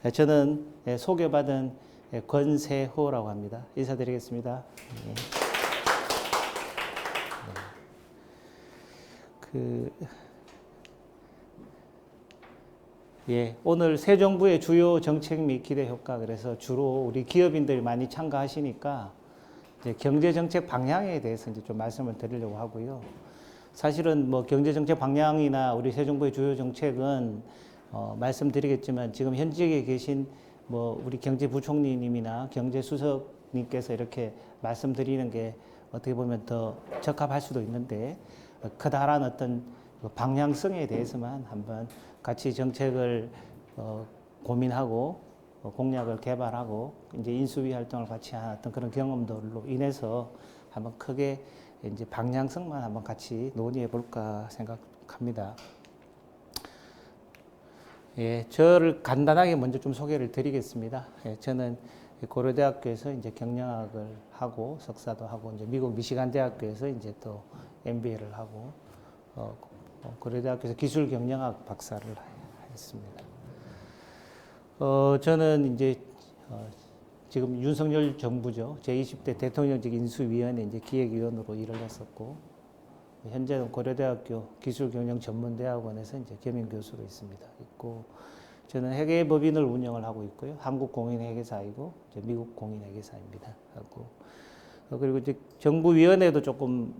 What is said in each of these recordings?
저는 소개받은 권세호라고 합니다. 인사드리겠습니다. 오늘 새 정부의 주요 정책 및 기대 효과, 그래서 주로 우리 기업인들이 많이 참가하시니까 이제 경제 정책 방향에 대해서 이제 좀 말씀을 드리려고 하고요. 사실은 뭐 경제 정책 방향이나 우리 새 정부의 주요 정책은 말씀드리겠지만 지금 현직에 계신 뭐 우리 경제부총리님이나 경제수석님께서 이렇게 말씀드리는 게 어떻게 보면 더 적합할 수도 있는데, 커다란 어떤 방향성에 대해서만 한번 같이 정책을 고민하고 공약을 개발하고 이제 인수위 활동을 같이 한 어떤 그런 경험들로 인해서 한번 크게 이제 방향성만 한번 같이 논의해 볼까 생각합니다. 저를 간단하게 먼저 좀 소개를 드리겠습니다. 저는 고려대학교에서 이제 경영학을 하고 석사도 하고 이제 미국 미시간 대학교에서 이제 또 MBA를 하고 고려대학교에서 기술경영학 박사를 했습니다. 저는 이제 지금 윤석열 정부죠. 제20대 대통령직 인수위원회 이제 기획위원으로 일을 했었고, 현재는 고려대학교 기술경영전문대학원에서 이제 겸임교수로 있고, 저는 회계법인을 운영을 하고 있고요. 한국공인회계사이고 이제 미국 공인회계사입니다. 그리고 이제 정부위원회도 조금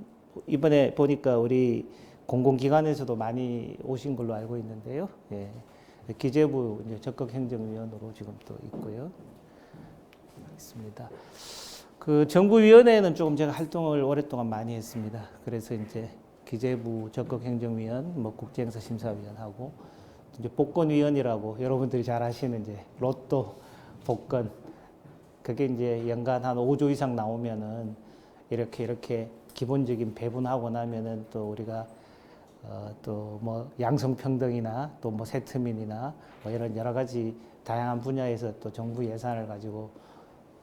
이번에 보니까 우리 공공기관에서도 많이 오신 걸로 알고 있는데요. 기재부 이제 적극행정위원으로 지금 또 있고요. 있습니다. 그 정부위원회는 조금 제가 활동을 오랫동안 많이 했습니다. 그래서 이제 기재부 적극행정위원, 뭐 국제행사 심사위원하고 이제 복권위원이라고 여러분들이 잘 아시는 이제 로또 복권, 그게 이제 연간 한 5조 이상 나오면은 이렇게 기본적인 배분하고 나면은 또 우리가 또 뭐 양성평등이나 또 뭐 세트민이나 뭐 이런 여러 가지 다양한 분야에서 또 정부 예산을 가지고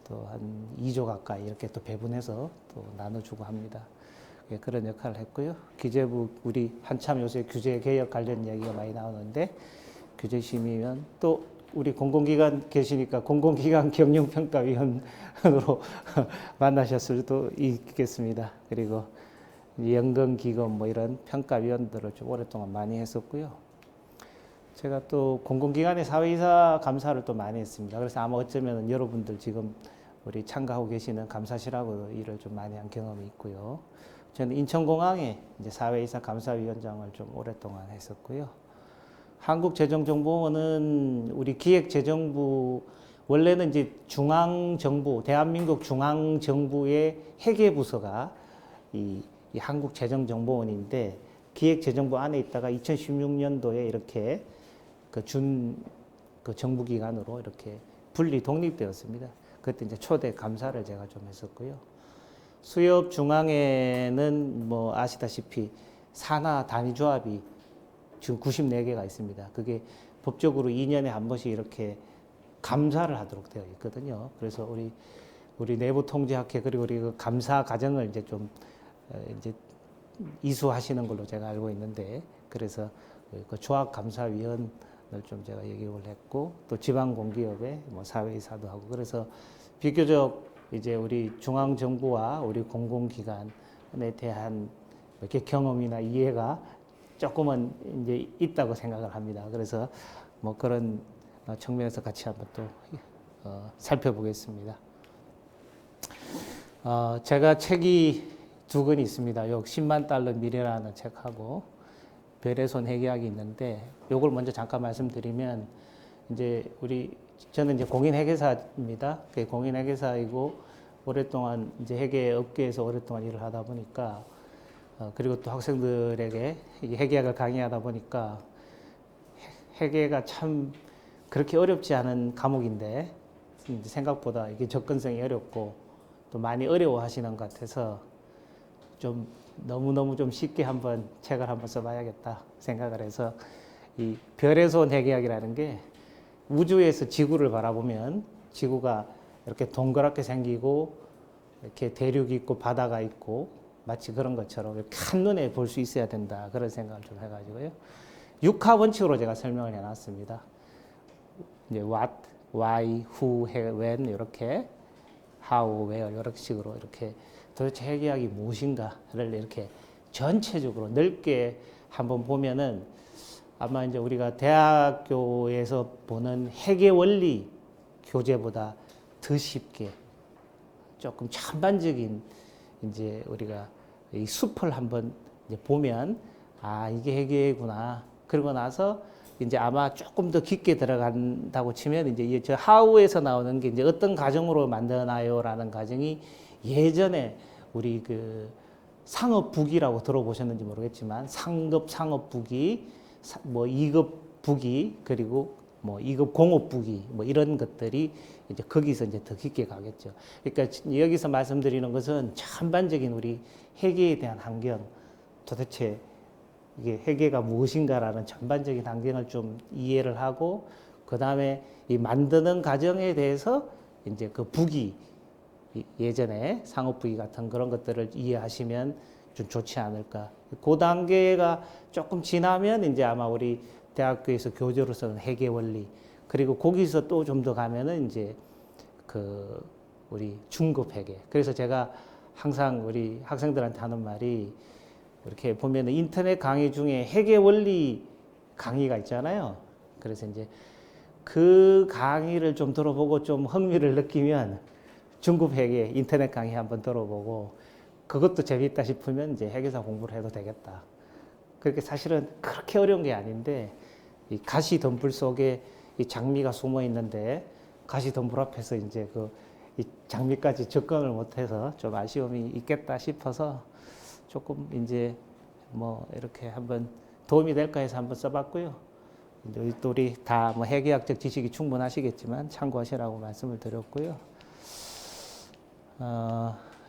또 한 2조 가까이 이렇게 또 배분해서 또 나눠주고 합니다. 그런 역할을 했고요. 기재부 우리 한참 요새 규제 개혁 관련 이야기가 많이 나오는데 규제심의위원, 또 우리 공공기관 계시니까 공공기관 경영평가위원으로 만나셨을 수도 있겠습니다. 그리고 연금기금 뭐 이런 평가위원들을 좀 오랫동안 많이 했었고요. 제가 또 공공기관의 사회이사 감사를 또 많이 했습니다. 그래서 아마 어쩌면 여러분들 지금 우리 참가하고 계시는 감사실하고 일을 좀 많이 한 경험이 있고요. 저는 인천공항에 이제 사회이사 감사위원장을 좀 오랫동안 했었고요. 한국재정정보원은 우리 기획재정부, 원래는 이제 중앙정부, 대한민국 중앙정부의 회계부서가 이 한국재정정보원인데, 기획재정부 안에 있다가 2016년도에 이렇게 그 정부기관으로 이렇게 분리 독립되었습니다. 그때 이제 초대 감사를 제가 좀 했었고요. 수협 중앙에는 뭐 아시다시피 산하 단위조합이 지금 94개가 있습니다. 그게 법적으로 2년에 한 번씩 이렇게 감사를 하도록 되어 있거든요. 그래서 우리 내부 통제학회 그리고 우리 그 감사 과정을 이제 좀 이제 이수하시는 걸로 제가 알고 있는데, 그래서 그 조합감사위원을 좀 제가 역임을 했고, 또 지방공기업의 뭐 사회이사도 하고, 그래서 비교적 이제 우리 중앙정부와 우리 공공기관에 대한 이렇게 경험이나 이해가 조금은 이제 있다고 생각을 합니다. 그래서 뭐 그런 측면에서 같이 한번 또 살펴보겠습니다. 제가 책이 2권 있습니다. 요 10만 달러 미래라는 책하고 별의 손 회계학이 있는데, 요걸 먼저 잠깐 말씀드리면, 이제 저는 이제 공인회계사입니다. 공인회계사이고 오랫동안 이제 회계 업계에서 오랫동안 일을 하다 보니까, 그리고 또 학생들에게 회계학을 강의하다 보니까 회계가 참 그렇게 어렵지 않은 과목인데 생각보다 이게 접근성이 어렵고 또 많이 어려워하시는 것 같아서 좀 너무너무 좀 쉽게 한번 책을 한번 써봐야겠다 생각을 해서, 이 별의 손 회계학이라는 게 우주에서 지구를 바라보면 지구가 이렇게 동그랗게 생기고 이렇게 대륙이 있고 바다가 있고 마치 그런 것처럼 이렇게 한눈에 볼 수 있어야 된다, 그런 생각을 좀 해가지고요. 6하 원칙으로 제가 설명을 해놨습니다. 이제 what, why, who, when 이렇게 how, where 이런 식으로 이렇게 도대체 회계학이 무엇인가를 이렇게 전체적으로 넓게 한번 보면은 아마 이제 우리가 대학교에서 보는 회계 원리 교재보다 더 쉽게 조금 전반적인 이제 우리가 이 숲을 한번 이제 보면 아 이게 회계구나. 그러고 나서 이제 아마 조금 더 깊게 들어간다고 치면 이제 저 하우에서 나오는 게 이제 어떤 가정으로 만드나요라는 가정이 예전에 우리 그 상업부기라고 들어보셨는지 모르겠지만 상급 상업부기, 뭐 2급 부기 그리고 뭐 2급 공업부기 뭐 이런 것들이 이제 거기서 이제 더 깊게 가겠죠. 그러니까 여기서 말씀드리는 것은 전반적인 우리 회계에 대한 환경, 도대체 이게 회계가 무엇인가라는 전반적인 환경을 좀 이해를 하고 그 다음에 이 만드는 과정에 대해서 이제 그 부기 예전에 상업부기 같은 그런 것들을 이해하시면 좀 좋지 않을까. 그 단계가 조금 지나면 이제 아마 우리 대학교에서 교재로 쓰는 회계 원리 그리고 거기서 또 좀 더 가면은 이제 그 우리 중급 회계. 그래서 제가 항상 우리 학생들한테 하는 말이 이렇게 보면은 인터넷 강의 중에 회계 원리 강의가 있잖아요. 그래서 이제 그 강의를 좀 들어보고 좀 흥미를 느끼면 중급 회계 인터넷 강의 한번 들어보고 그것도 재밌다 싶으면 이제 회계사 공부를 해도 되겠다. 그렇게 사실은 그렇게 어려운 게 아닌데 이 가시 덤불 속에 이 장미가 숨어 있는데 가시 덤불 앞에서 이제 그 이 장미까지 접근을 못해서 좀 아쉬움이 있겠다 싶어서 조금 이제 뭐 이렇게 한번 도움이 될까 해서 한번 써봤고요. 이제 또 우리 다 뭐 회계학적 지식이 충분하시겠지만 참고하시라고 말씀을 드렸고요.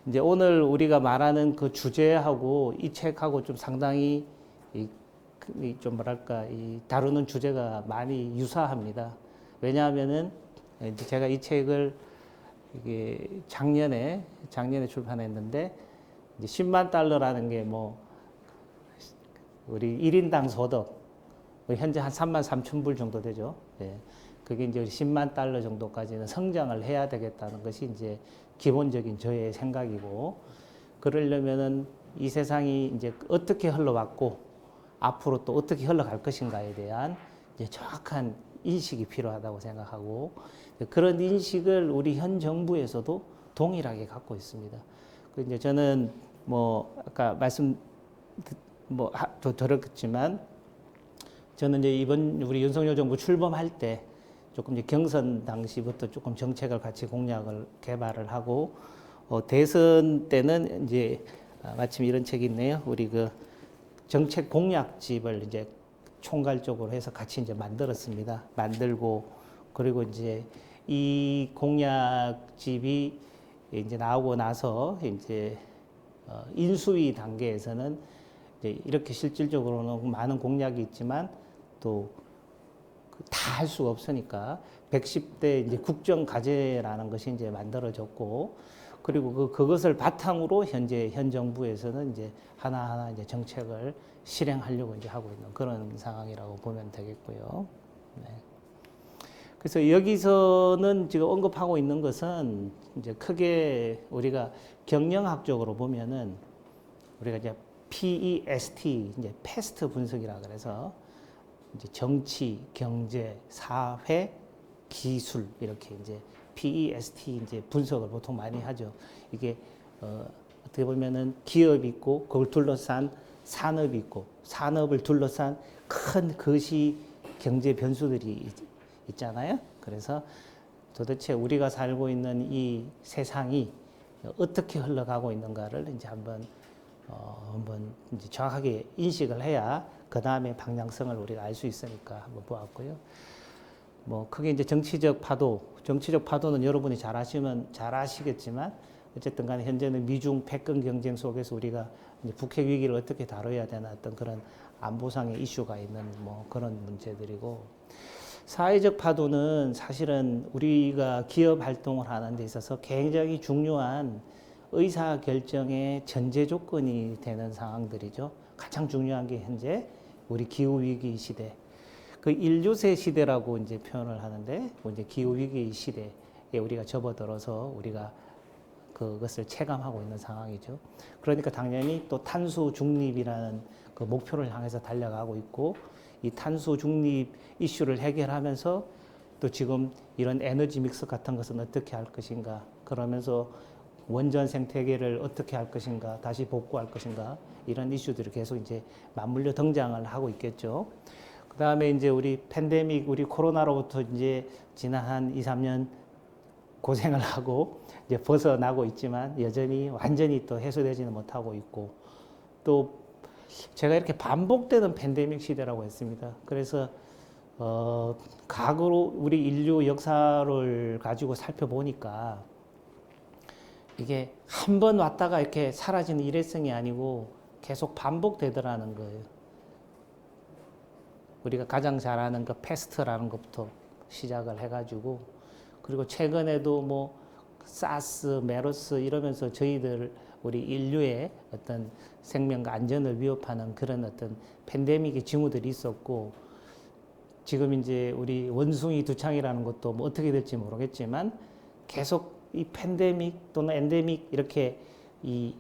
이제 오늘 우리가 말하는 그 주제하고 이 책하고 좀 상당히 좀 뭐랄까 이 다루는 주제가 많이 유사합니다. 왜냐하면은 이제 제가 이 책을 이게 작년에 출판했는데 이제 10만 달러라는 게 뭐 우리 1인당 소득 현재 한 3만 3천 불 정도 되죠. 예. 그게 이제 10만 달러 정도까지는 성장을 해야 되겠다는 것이 이제 기본적인 저의 생각이고 그러려면은 이 세상이 이제 어떻게 흘러왔고 앞으로 또 어떻게 흘러갈 것인가에 대한 이제 정확한 인식이 필요하다고 생각하고 그런 인식을 우리 현 정부에서도 동일하게 갖고 있습니다. 그 이제 저는 뭐 아까 말씀 뭐 들었겠지만 저는 이제 이번 우리 윤석열 정부 출범할 때 조금 이제 경선 당시부터 조금 정책을 같이 공약을 개발을 하고 대선 때는 이제 마침 이런 책이 있네요. 우리 그 정책 공약집을 이제 총괄적으로 해서 같이 이제 만들었습니다. 만들고 그리고 이제 이 공약집이 이제 나오고 나서 이제 인수위 단계에서는 이제 이렇게 실질적으로는 많은 공약이 있지만 또 다 할 수가 없으니까 110대 이제 국정과제라는 것이 이제 만들어졌고 그리고 그것을 바탕으로 현재 현 정부에서는 이제 하나하나 이제 정책을 실행하려고 이제 하고 있는 그런 상황이라고 보면 되겠고요. 네. 그래서 여기서는 지금 언급하고 있는 것은 이제 크게 우리가 경영학적으로 보면은 우리가 이제 PEST 이제 패스트 분석이라 그래서 이제 정치, 경제, 사회, 기술 이렇게 이제 PEST 이제 분석을 보통 많이 하죠. 이게 어떻게 보면은 기업이 있고 그걸 둘러싼 산업이 있고 산업을 둘러싼 큰 거시 경제 변수들이 있잖아요. 그래서 도대체 우리가 살고 있는 이 세상이 어떻게 흘러가고 있는가를 이제 한번 이제 정확하게 인식을 해야 그 다음에 방향성을 우리가 알 수 있으니까 한번 보았고요. 뭐 크게 이제 정치적 파도는 여러분이 잘 아시겠지만 어쨌든 간에 현재는 미중 패권 경쟁 속에서 우리가 이제 북핵 위기를 어떻게 다뤄야 되나 어떤 그런 안보상의 이슈가 있는 뭐 그런 문제들이고 사회적 파도는 사실은 우리가 기업 활동을 하는 데 있어서 굉장히 중요한 의사 결정의 전제 조건이 되는 상황들이죠. 가장 중요한 게 현재 우리 기후 위기 시대. 그 인류세 시대라고 이제 표현을 하는데 이제 기후 위기 시대에 우리가 접어들어서 우리가 그것을 체감하고 있는 상황이죠. 그러니까 당연히 또 탄소 중립이라는 그 목표를 향해서 달려가고 있고 이 탄소 중립 이슈를 해결하면서 또 지금 이런 에너지 믹스 같은 것은 어떻게 할 것인가 그러면서 원전 생태계를 어떻게 할 것인가 다시 복구할 것인가 이런 이슈들이 계속 이제 맞물려 등장을 하고 있겠죠. 그 다음에 이제 우리 팬데믹, 우리 코로나로부터 이제 지난 한 2, 3년 고생을 하고 이제 벗어나고 있지만 여전히 완전히 또 해소되지는 못하고 있고 또 제가 이렇게 반복되는 팬데믹 시대라고 했습니다. 그래서 과거로 우리 인류 역사를 가지고 살펴보니까 이게 한 번 왔다가 이렇게 사라지는 일회성이 아니고 계속 반복되더라는 거예요. 우리가 가장 잘 아는 그 패스트라는 것부터 시작을 해가지고 그리고 최근에도 뭐 사스, 메르스 이러면서 저희들 우리 인류의 어떤 생명과 안전을 위협하는 그런 어떤 팬데믹의 징후들이 있었고 지금 이제 우리 원숭이 두창이라는 것도 뭐 어떻게 될지 모르겠지만 계속 이 팬데믹 또는 엔데믹 이렇게 이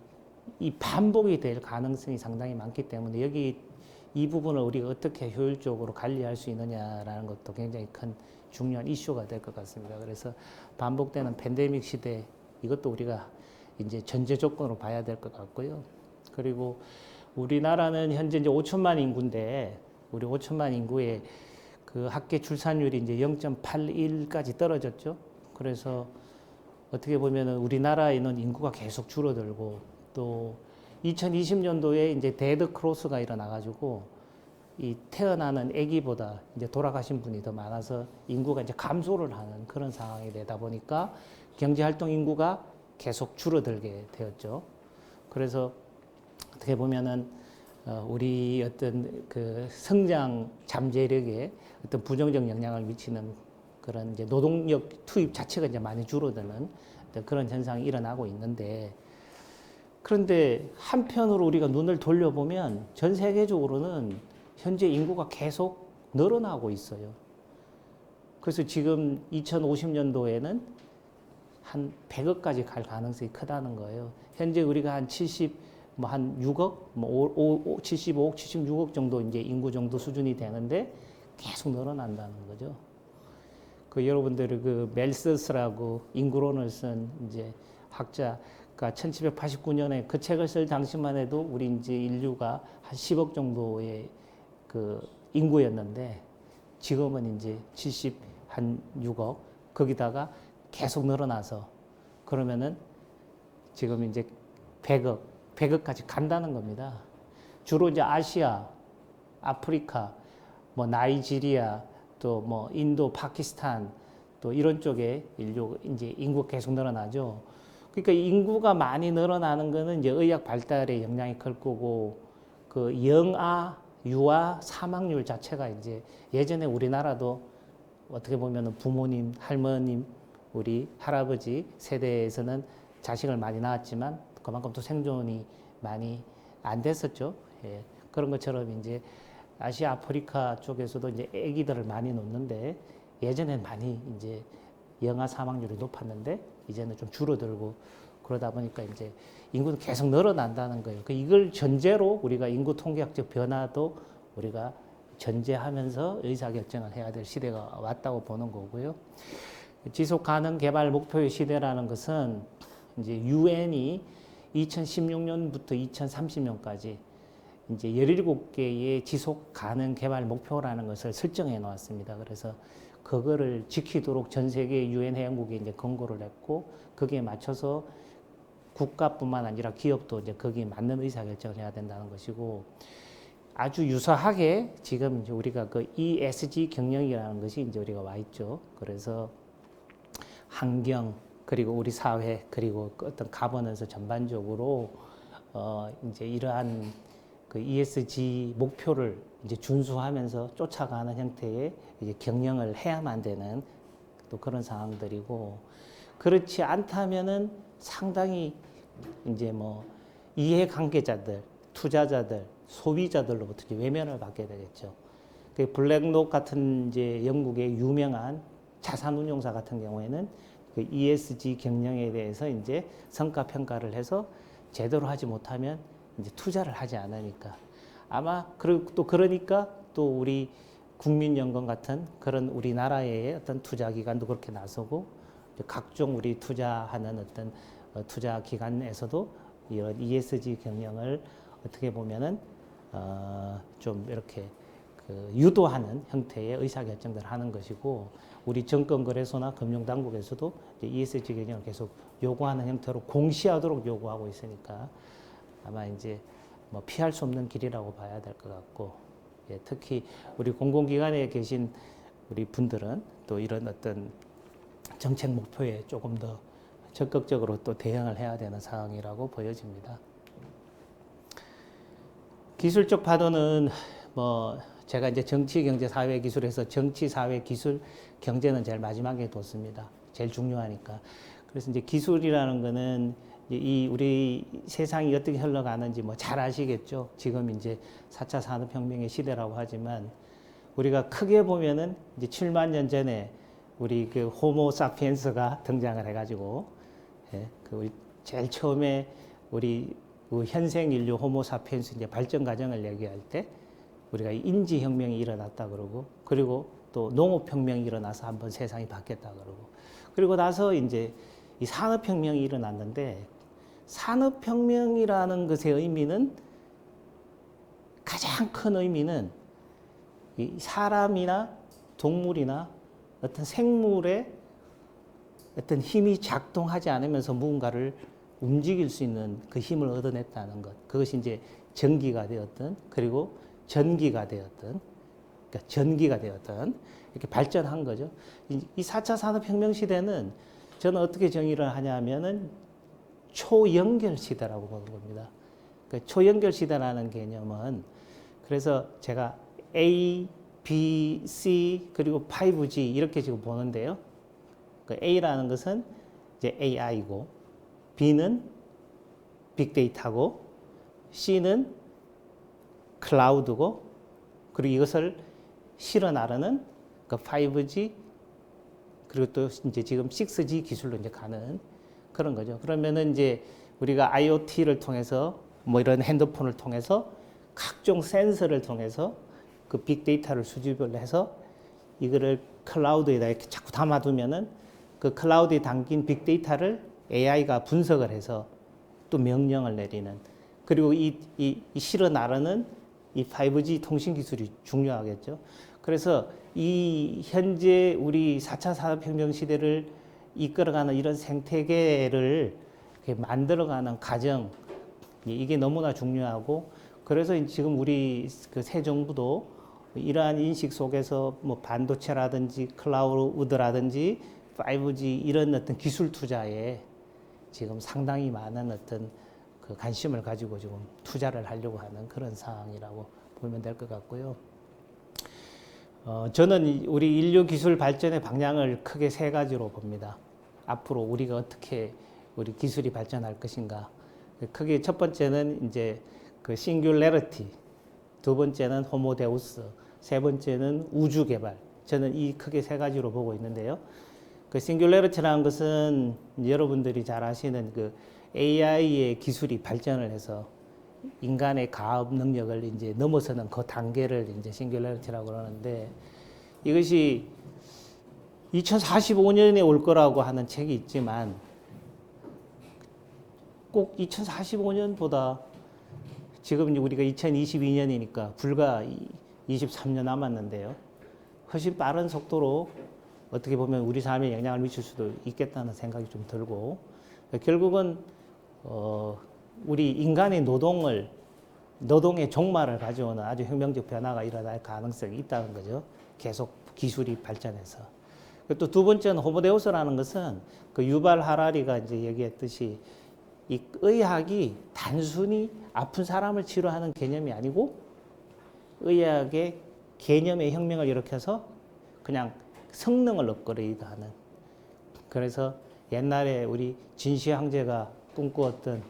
반복이 될 가능성이 상당히 많기 때문에 여기 이 부분을 우리가 어떻게 효율적으로 관리할 수 있느냐라는 것도 굉장히 큰 중요한 이슈가 될 것 같습니다. 그래서 반복되는 팬데믹 시대 이것도 우리가 이제 전제 조건으로 봐야 될 것 같고요. 그리고 우리나라는 현재 이제 5천만 인구인데 우리 5천만 인구의 그 학계 출산율이 이제 0.81까지 떨어졌죠. 그래서 어떻게 보면은 우리나라에는 인구가 계속 줄어들고 또 2020년도에 이제 데드 크로스가 일어나가지고 이 태어나는 아기보다 이제 돌아가신 분이 더 많아서 인구가 이제 감소를 하는 그런 상황이 되다 보니까 경제활동 인구가 계속 줄어들게 되었죠. 그래서 어떻게 보면은 우리 어떤 그 성장 잠재력에 어떤 부정적 영향을 미치는 그런 이제 노동력 투입 자체가 이제 많이 줄어드는 그런 현상이 일어나고 있는데 그런데 한편으로 우리가 눈을 돌려보면 전 세계적으로는 현재 인구가 계속 늘어나고 있어요. 그래서 지금 2050년도에는 한 100억까지 갈 가능성이 크다는 거예요. 현재 우리가 한 6억, 75억, 76억 정도 이제 인구 정도 수준이 되는데 계속 늘어난다는 거죠. 그 여러분들이 그 멜서스라고 인구론을 쓴 이제 학자가 1789년에 그 책을 쓸 당시만 해도 우리 이제 인류가 한 10억 정도의 그 인구였는데 지금은 이제 76억 거기다가 계속 늘어나서 그러면은 지금 이제 100억까지 간다는 겁니다. 주로 이제 아시아, 아프리카, 뭐 나이지리아, 또 뭐 인도, 파키스탄 또 이런 쪽에 이제 인구가 계속 늘어나죠. 그러니까 인구가 많이 늘어나는 거는 이제 의학 발달에 영향이 클 거고 그 영아, 유아 사망률 자체가 이제 예전에 우리나라도 어떻게 보면은 부모님, 할머님, 우리 할아버지 세대에서는 자식을 많이 낳았지만 그만큼 또 생존이 많이 안 됐었죠. 예. 그런 것처럼 이제 아시아, 아프리카 쪽에서도 이제 아기들을 많이 놓는데 예전엔 많이 이제 영아 사망률이 높았는데 이제는 좀 줄어들고 그러다 보니까 이제 인구는 계속 늘어난다는 거예요. 이걸 전제로 우리가 인구 통계학적 변화도 우리가 전제하면서 의사결정을 해야 될 시대가 왔다고 보는 거고요. 지속 가능 개발 목표의 시대라는 것은 이제 유엔이 2016년부터 2030년까지 이제 17개의 지속 가능 개발 목표라는 것을 설정해 놓았습니다. 그래서 그거를 지키도록 전 세계 유엔 회원국이 이제 권고를 했고 거기에 맞춰서 국가뿐만 아니라 기업도 이제 거기에 맞는 의사결정을 해야 된다는 것이고 아주 유사하게 지금 이제 우리가 그 ESG 경영이라는 것이 이제 우리가 와 있죠. 그래서 환경 그리고 우리 사회 그리고 어떤 가버넌스 전반적으로 이제 이러한 그 ESG 목표를 이제 준수하면서 쫓아가는 형태의 이제 경영을 해야만 되는 또 그런 상황들이고 그렇지 않다면은 상당히 이제 뭐 이해관계자들, 투자자들, 소비자들로부터 이제 외면을 받게 되겠죠. 그 블랙록 같은 이제 영국의 유명한 자산운용사 같은 경우에는 그 ESG 경영에 대해서 이제 성과 평가를 해서 제대로 하지 못하면 이제 투자를 하지 않으니까 아마 그리고 또 그러니까 또 우리 국민연금 같은 그런 우리나라의 어떤 투자 기관도 그렇게 나서고 각종 우리 투자하는 어떤 투자 기관에서도 이런 ESG 경영을 어떻게 보면은 좀 이렇게 그 유도하는 형태의 의사결정들을 하는 것이고 우리 증권거래소나 금융당국에서도 ESG 경영을 계속 요구하는 형태로 공시하도록 요구하고 있으니까 아마 이제 뭐 피할 수 없는 길이라고 봐야 될 것 같고 예, 특히 우리 공공기관에 계신 우리 분들은 또 이런 어떤 정책 목표에 조금 더 적극적으로 또 대응을 해야 되는 상황이라고 보여집니다. 기술적 파도는 뭐 제가 이제 정치, 경제, 사회, 기술에서 정치, 사회, 기술, 경제는 제일 마지막에 뒀습니다. 제일 중요하니까. 그래서 이제 기술이라는 거는 이 우리 세상이 어떻게 흘러가는지 뭐 잘 아시겠죠. 지금 이제 4차 산업혁명의 시대라고 하지만 우리가 크게 보면은 이제 7만 년 전에 우리 그 호모 사피엔스가 등장을 해가지고 예, 그 우리 제일 처음에 우리 그 현생 인류 호모 사피엔스 이제 발전 과정을 얘기할 때 우리가 인지 혁명이 일어났다 그러고 그리고 또 농업 혁명이 일어나서 한번 세상이 바뀌었다 그러고 그리고 나서 이제 이 산업 혁명이 일어났는데 산업 혁명이라는 것의 의미는 가장 큰 의미는 이 사람이나 동물이나 어떤 생물의 어떤 힘이 작동하지 않으면서 무언가를 움직일 수 있는 그 힘을 얻어냈다는 것. 그것이 이제 전기가 되었든, 그리고 전기가 되었든, 그러니까 전기가 되었든, 이렇게 발전한 거죠. 이 4차 산업혁명 시대는 저는 어떻게 정의를 하냐면은 초연결 시대라고 보는 겁니다. 그 초연결 시대라는 개념은 그래서 제가 A, B, C 그리고 5G 이렇게 지금 보는데요. 그 A라는 것은 이제 AI고, B는 빅데이터고, C는 클라우드고, 그리고 이것을 실어 나르는 그 5G 그리고 또 이제 지금 6G 기술로 이제 가는 그런 거죠. 그러면은 이제 우리가 IoT를 통해서 뭐 이런 핸드폰을 통해서 각종 센서를 통해서 그 빅데이터를 수집을 해서 이거를 클라우드에다 이렇게 자꾸 담아두면은 그 클라우드에 담긴 빅데이터를 AI가 분석을 해서 또 명령을 내리는 그리고 이 실어 나르는 이 5G 통신 기술이 중요하겠죠. 그래서 이 현재 우리 4차 산업혁명 시대를 이끌어가는 이런 생태계를 만들어가는 과정 이게 너무나 중요하고 그래서 지금 우리 그 새 정부도 이러한 인식 속에서 뭐 반도체라든지 클라우드라든지 5G 이런 어떤 기술 투자에 지금 상당히 많은 어떤 그 관심을 가지고 지금 투자를 하려고 하는 그런 상황이라고 보면 될 것 같고요. 저는 우리 인류 기술 발전의 방향을 크게 세 가지로 봅니다. 앞으로 우리가 어떻게 우리 기술이 발전할 것인가. 크게 첫 번째는 이제 그 싱귤레리티, 두 번째는 호모데우스, 세 번째는 우주 개발. 저는 이 크게 세 가지로 보고 있는데요. 그 싱귤레리티라는 것은 여러분들이 잘 아시는 그 AI의 기술이 발전을 해서 인간의 가업 능력을 이제 넘어서는 그 단계를 이제 싱귤레리티라고 그러는데 이것이 2045년에 올 거라고 하는 책이 있지만 꼭 2045년보다 지금 우리가 2022년이니까 불과 23년 남았는데요. 훨씬 빠른 속도로 어떻게 보면 우리 삶에 영향을 미칠 수도 있겠다는 생각이 좀 들고 결국은 우리 인간의 노동의 종말을 가져오는 아주 혁명적 변화가 일어날 가능성이 있다는 거죠. 계속 기술이 발전해서. 또 두 번째는 호모데우스라는 것은 그 유발 하라리가 이제 얘기했듯이 이 의학이 단순히 아픈 사람을 치료하는 개념이 아니고 의학의 개념의 혁명을 일으켜서 그냥 성능을 업그레이드하는. 그래서 옛날에 우리 진시 황제가 꿈꾸었던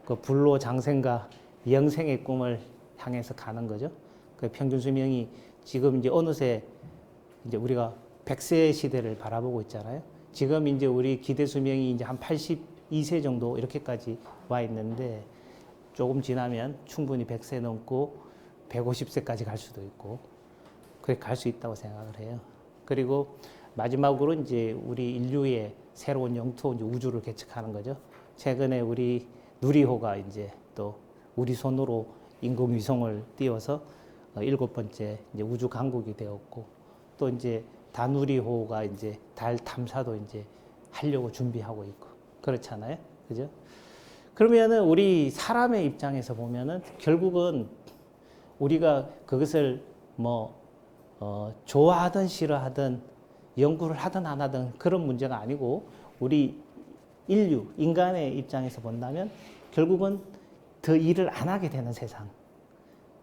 그 불로장생과 영생의 꿈을 향해서 가는 거죠. 그 평균 수명이 지금 이제 어느새 이제 우리가 100세 시대를 바라보고 있잖아요. 지금 이제 우리 기대 수명이 이제 한 82세 정도 이렇게까지 와 있는데 조금 지나면 충분히 100세 넘고 150세까지 갈 수도 있고 그렇게 갈 수 있다고 생각을 해요. 그리고 마지막으로 이제 우리 인류의 새로운 영토 이제 우주를 개척하는 거죠. 최근에 우리 누리호가 이제 또 우리 손으로 인공위성을 띄워서 7번째 이제 우주 강국이 되었고 또 이제 다누리호가 이제 달 탐사도 이제 하려고 준비하고 있고 그렇잖아요. 그죠? 그러면은 우리 사람의 입장에서 보면은 결국은 우리가 그것을 좋아하든 싫어하든 연구를 하든 안 하든 그런 문제가 아니고 우리 인류, 인간의 입장에서 본다면 결국은 더 일을 안 하게 되는 세상.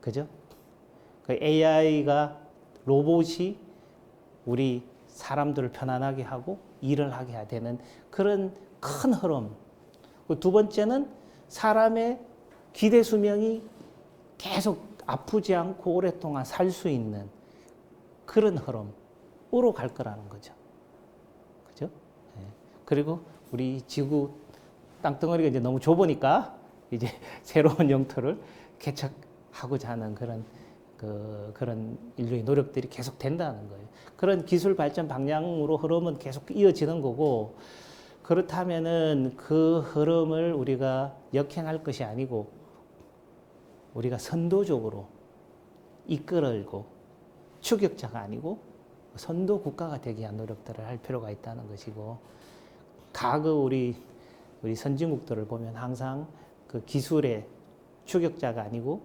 그죠? 그 AI가 로봇이 우리 사람들을 편안하게 하고 일을 하게 되는 그런 큰 흐름. 두 번째는 사람의 기대 수명이 계속 아프지 않고 오랫동안 살 수 있는 그런 흐름으로 갈 거라는 거죠. 그죠? 네. 그리고 우리 지구 땅덩어리가 이제 너무 좁으니까 이제 새로운 영토를 개척하고자 하는 그런 인류의 노력들이 계속 된다는 거예요. 그런 기술 발전 방향으로 흐름은 계속 이어지는 거고 그렇다면은 그 흐름을 우리가 역행할 것이 아니고 우리가 선도적으로 이끌고 추격자가 아니고 선도 국가가 되기 위한 노력들을 할 필요가 있다는 것이고 과거 우리 선진국들을 보면 항상 그 기술의 추격자가 아니고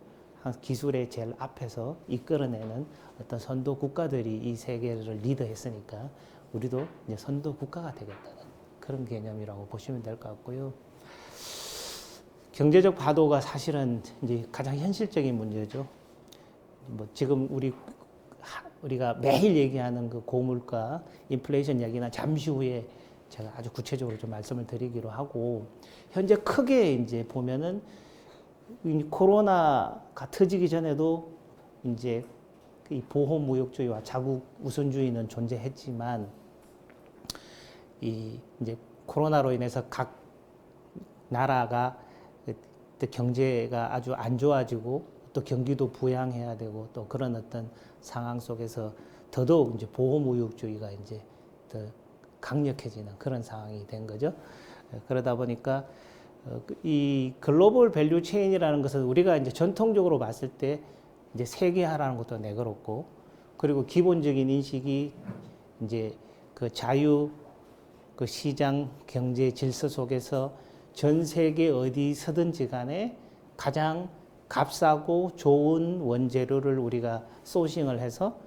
기술의 제일 앞에서 이끌어내는 어떤 선도 국가들이 이 세계를 리드했으니까 우리도 이제 선도 국가가 되겠다는 그런 개념이라고 보시면 될 것 같고요. 경제적 파도가 사실은 이제 가장 현실적인 문제죠. 지금 우리가 매일 얘기하는 그 고물가, 인플레이션 얘기나 잠시 후에 제가 아주 구체적으로 좀 말씀을 드리기로 하고 현재 크게 이제 보면은 코로나가 터지기 전에도 이제 이 보호무역주의와 자국 우선주의는 존재했지만 이제 코로나로 인해서 각 나라가 경제가 아주 안 좋아지고 또 경기도 부양해야 되고 또 그런 어떤 상황 속에서 더더욱 이제 보호무역주의가 이제 더 강력해지는 그런 상황이 된 거죠. 그러다 보니까 이 글로벌 밸류 체인이라는 것은 우리가 이제 전통적으로 봤을 때 이제 세계화라는 것도 내걸었고 그리고 기본적인 인식이 이제 그 자유 그 시장 경제 질서 속에서 전 세계 어디서든지 간에 가장 값싸고 좋은 원재료를 우리가 소싱을 해서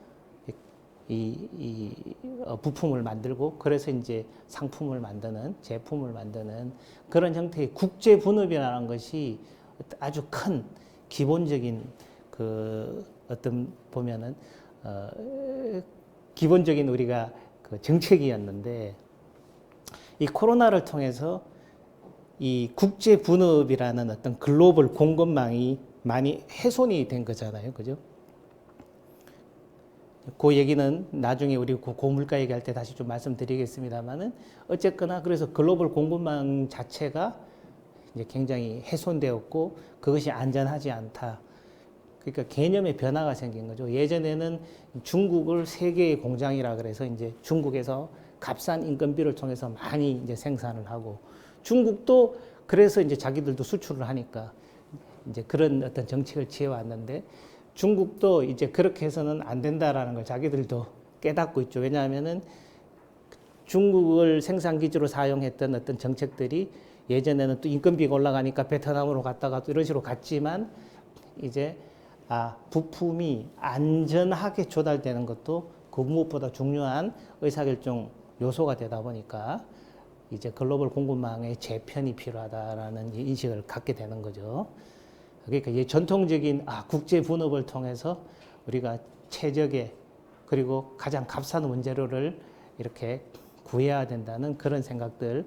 부품을 만들고 그래서 이제 상품을 만드는 제품을 만드는 그런 형태의 국제 분업이라는 것이 아주 큰 기본적인 그 어떤 보면은 기본적인 우리가 그 정책이었는데 이 코로나를 통해서 이 국제 분업이라는 어떤 글로벌 공급망이 많이 훼손이 된 거잖아요. 그죠? 그 얘기는 나중에 우리 고물가 얘기할 때 다시 좀 말씀드리겠습니다만은 어쨌거나 그래서 글로벌 공급망 자체가 이제 굉장히 훼손되었고 그것이 안전하지 않다. 그러니까 개념의 변화가 생긴 거죠. 예전에는 중국을 세계의 공장이라 그래서 이제 중국에서 값싼 인건비를 통해서 많이 이제 생산을 하고 중국도 그래서 이제 자기들도 수출을 하니까 이제 그런 어떤 정책을 취해왔는데 중국도 이제 그렇게 해서는 안 된다라는 걸 자기들도 깨닫고 있죠. 왜냐하면은 중국을 생산 기지로 사용했던 어떤 정책들이 예전에는 또 인건비가 올라가니까 베트남으로 갔다가 또 이런 식으로 갔지만 이제 부품이 안전하게 조달되는 것도 그 무엇보다 중요한 의사결정 요소가 되다 보니까 이제 글로벌 공급망의 재편이 필요하다라는 인식을 갖게 되는 거죠. 그러니까 이 전통적인 국제 분업을 통해서 우리가 최적의 그리고 가장 값싼 원재료를 이렇게 구해야 된다는 그런 생각들이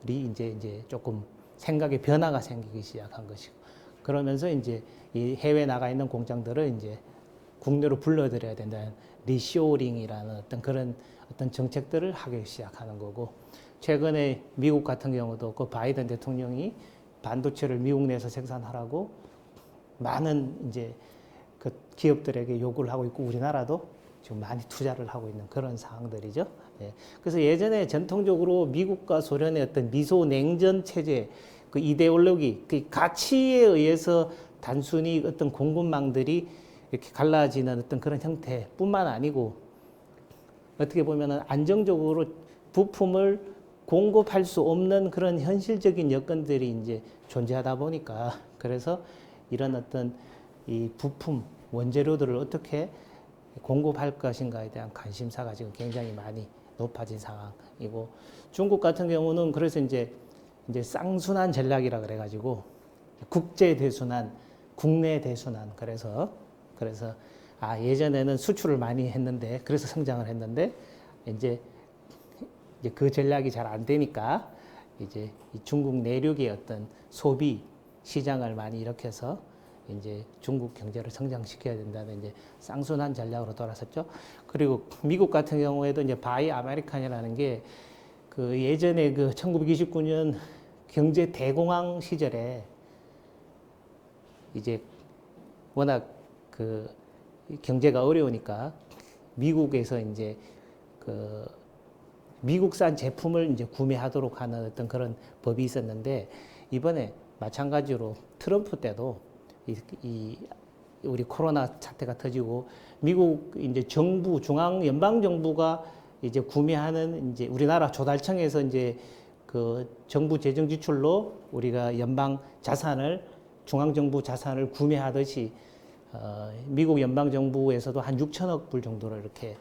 이제 조금 생각의 변화가 생기기 시작한 것이고 그러면서 이제 이 해외 나가 있는 공장들은 이제 국내로 불러들여야 된다는 리쇼링이라는 그런 정책들을 하기 시작하는 거고, 최근에 미국 같은 경우도 그 바이든 대통령이 반도체를 미국 내에서 생산하라고 많은 이제 그 기업들에게 요구를 하고 있고, 우리나라도 지금 많이 투자를 하고 있는 그런 상황들이죠. 예. 그래서 예전에 전통적으로 미국과 소련의 미소 냉전 체제, 그 이데올로기, 그 가치에 의해서 단순히 공급망들이 이렇게 갈라지는 그런 형태뿐만 아니고, 어떻게 보면은 안정적으로 부품을 공급할 수 없는 그런 현실적인 여건들이 이제 존재하다 보니까, 그래서 이런 이 부품 원재료들을 어떻게 공급할 것인가에 대한 관심사가 지금 굉장히 많이 높아진 상황이고, 중국 같은 경우는 그래서 이제 쌍순환 전략이라 그래가지고 국제 대순환, 국내 대순환, 그래서 예전에는 수출을 많이 했는데, 그래서 성장을 했는데, 이제 그 전략이 잘 안 되니까 이제 이 중국 내륙의 소비 시장을 많이 일으켜서 이제 중국 경제를 성장시켜야 된다는 이제 쌍순환 전략으로 돌아섰죠. 그리고 미국 같은 경우에도 이제 바이 아메리칸이라는 게 그 예전에 그 1929년 경제 대공황 시절에 이제 워낙 그 경제가 어려우니까 미국에서 이제 그 미국산 제품을 이제 구매하도록 하는 그런 법이 있었는데, 이번에 마찬가지로 트럼프 때도 우리 코로나 사태가 터지고 미국 이제 정부, 중앙 연방 정부가 이제 구매하는 이제 우리나라 조달청에서 이제 그 정부 재정 지출로 우리가 연방 자산을, 중앙 정부 자산을 구매하듯이 미국 연방 정부에서도 한 6천억 불 정도를 이렇게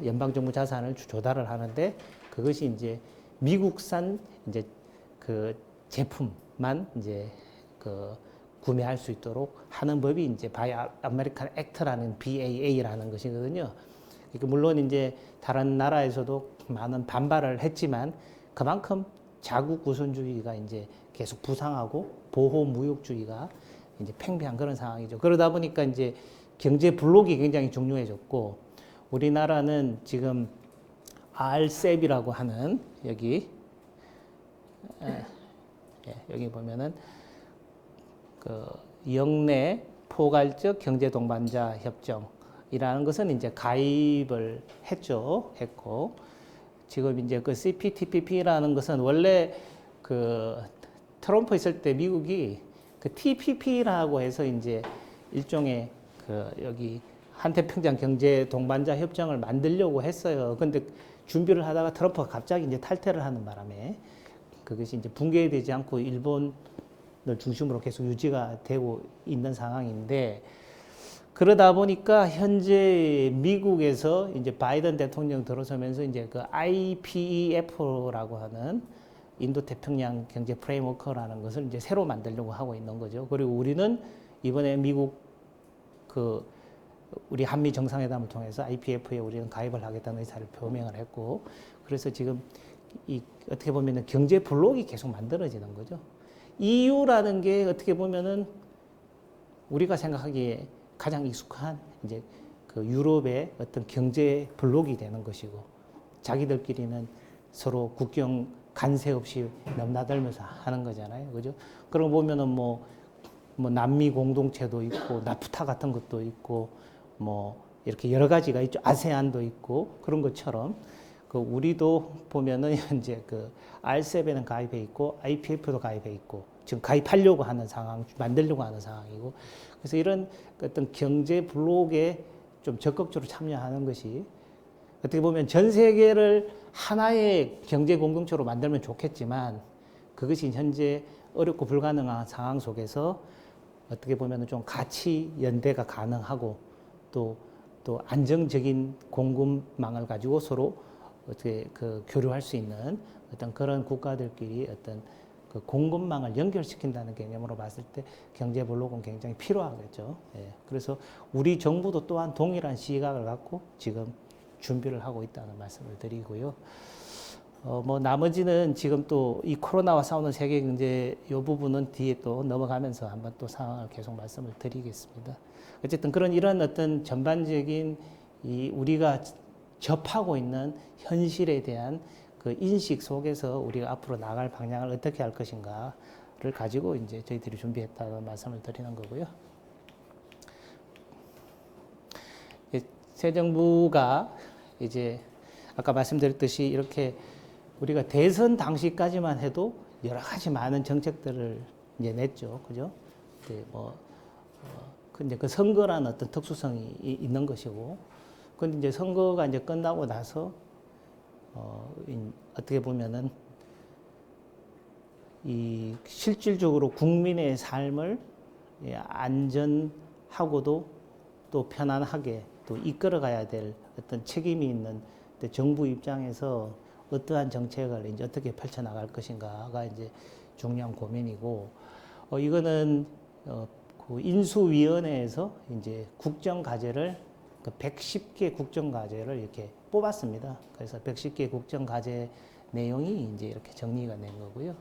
연방 정부 자산을 조달을 하는데, 그것이 이제 미국산 이제 그 제품만 이제 그 구매할 수 있도록 하는 법이 이제 바이 아메리칸 액트라는 BAA라는 것이거든요. 그러니까 물론 이제 다른 나라에서도 많은 반발을 했지만, 그만큼 자국 우선주의가 이제 계속 부상하고 보호 무역주의가 이제 팽배한 그런 상황이죠. 그러다 보니까 이제 경제 블록이 굉장히 중요해졌고, 우리나라는 지금 RCEP이라고 하는 여기 보면은 그 영내 포괄적 경제 동반자 협정이라는 것은 이제 가입을 했고, 지금 이제 그 CPTPP라는 것은 원래 그 트럼프 있을 때 미국이 그 TPP라고 해서 이제 일종의 그 여기 한태평양 경제 동반자 협정을 만들려고 했어요. 근데 준비를 하다가 트럼프가 갑자기 이제 탈퇴를 하는 바람에 그것이 이제 붕괴되지 않고 일본을 중심으로 계속 유지가 되고 있는 상황인데, 그러다 보니까 현재 미국에서 이제 바이든 대통령 들어서면서 이제 그 IPEF라고 하는 인도 태평양 경제 프레임워크라는 것을 이제 새로 만들려고 하고 있는 거죠. 그리고 우리는 이번에 미국 우리 한미 정상회담을 통해서 IPF에 우리는 가입을 하겠다는 의사를 표명을 했고, 그래서 지금 어떻게 보면은 경제 블록이 계속 만들어지는 거죠. EU라는 게 어떻게 보면은 우리가 생각하기에 가장 익숙한 이제 그 유럽의 경제 블록이 되는 것이고, 자기들끼리는 서로 국경 간세 없이 넘나들면서 하는 거잖아요. 그죠? 그러고 보면은 뭐 남미 공동체도 있고, 나프타 같은 것도 있고, 이렇게 여러 가지가 있죠. 아세안도 있고, 그런 것처럼 그 우리도 보면은 현재 그 RCEP에는 가입해 있고, IPF도 가입해 있고, 지금 가입하려고 하는 상황, 만들려고 하는 상황이고, 그래서 이런 경제 블록에 좀 적극적으로 참여하는 것이 어떻게 보면 전 세계를 하나의 경제 공동체로 만들면 좋겠지만, 그것이 현재 어렵고 불가능한 상황 속에서 어떻게 보면 좀 가치 연대가 가능하고, 또 안정적인 공급망을 가지고 서로 어떻게 교류할 수 있는 그런 국가들끼리 그 공급망을 연결시킨다는 개념으로 봤을 때 경제 블록은 굉장히 필요하겠죠. 예. 그래서 우리 정부도 또한 동일한 시각을 갖고 지금 준비를 하고 있다는 말씀을 드리고요. 뭐 나머지는 지금 또 이 코로나와 싸우는 세계 경제 이 부분은 뒤에 또 넘어가면서 한번 또 상황을 계속 말씀을 드리겠습니다. 어쨌든 이런 어떤 전반적인 이 우리가 접하고 있는 현실에 대한 그 인식 속에서 우리가 앞으로 나갈 방향을 어떻게 할 것인가를 가지고 이제 저희들이 준비했다는 말씀을 드리는 거고요. 새 정부가 이제 아까 말씀드렸듯이 이렇게 우리가 대선 당시까지만 해도 여러 가지 많은 정책들을 이제 냈죠. 그죠? 근데 그 선거라는 어떤 특수성이 있는 것이고, 근데 이제 선거가 이제 끝나고 나서, 어떻게 보면은 이 실질적으로 국민의 삶을 안전하고도 또 편안하게 또 이끌어 가야 될 어떤 책임이 있는 정부 입장에서 어떠한 정책을 이제 어떻게 펼쳐 나갈 것인가가 이제 중요한 고민이고, 이거는 그 인수위원회에서 이제 국정과제를 그 110개 국정과제를 이렇게 뽑았습니다. 그래서 110개 국정과제 내용이 이제 이렇게 정리가 된 거고요.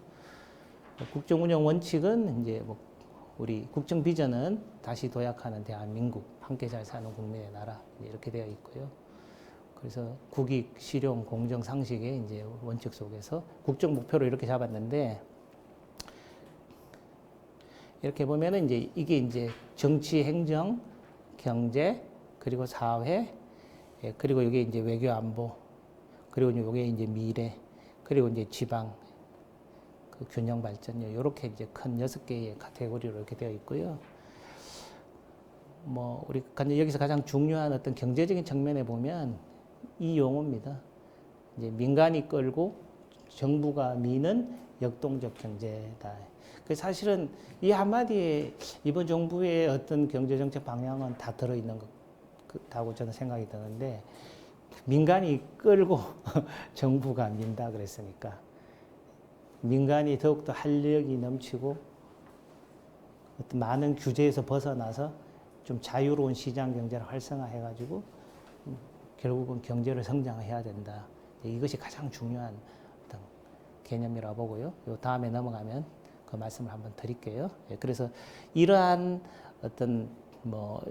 국정운영 원칙은 이제 뭐 우리 국정 비전은 다시 도약하는 대한민국, 함께 잘 사는 국민의 나라 이렇게 되어 있고요. 그래서 국익, 실용, 공정, 상식의 이제 원칙 속에서 국정 목표로 이렇게 잡았는데, 이렇게 보면은 이제 이게 이제 정치, 행정, 경제, 그리고 사회, 그리고 이게 이제 외교 안보, 그리고 이게 이제 미래, 그리고 이제 지방, 그 균형 발전요. 이렇게 이제 큰 6개의 카테고리로 이렇게 되어 있고요. 뭐 우리 여기서 가장 중요한 어떤 경제적인 측면에 보면 이 용어입니다. 이제 민간이 끌고 정부가 미는 역동적 경제다. 그 사실은 이 한마디에 이번 정부의 어떤 경제정책 방향은 다 들어있는 것다고 저는 생각이 드는데, 민간이 끌고 정부가 민다 그랬으니까 민간이 더욱더 활력이 넘치고 어떤 많은 규제에서 벗어나서 좀 자유로운 시장 경제를 활성화해가지고 결국은 경제를 성장해야 된다. 이것이 가장 중요한 어떤 개념이라고 보고요. 요 다음에 넘어가면 그 말씀을 한번 드릴게요. 그래서 이러한 어떤 뭐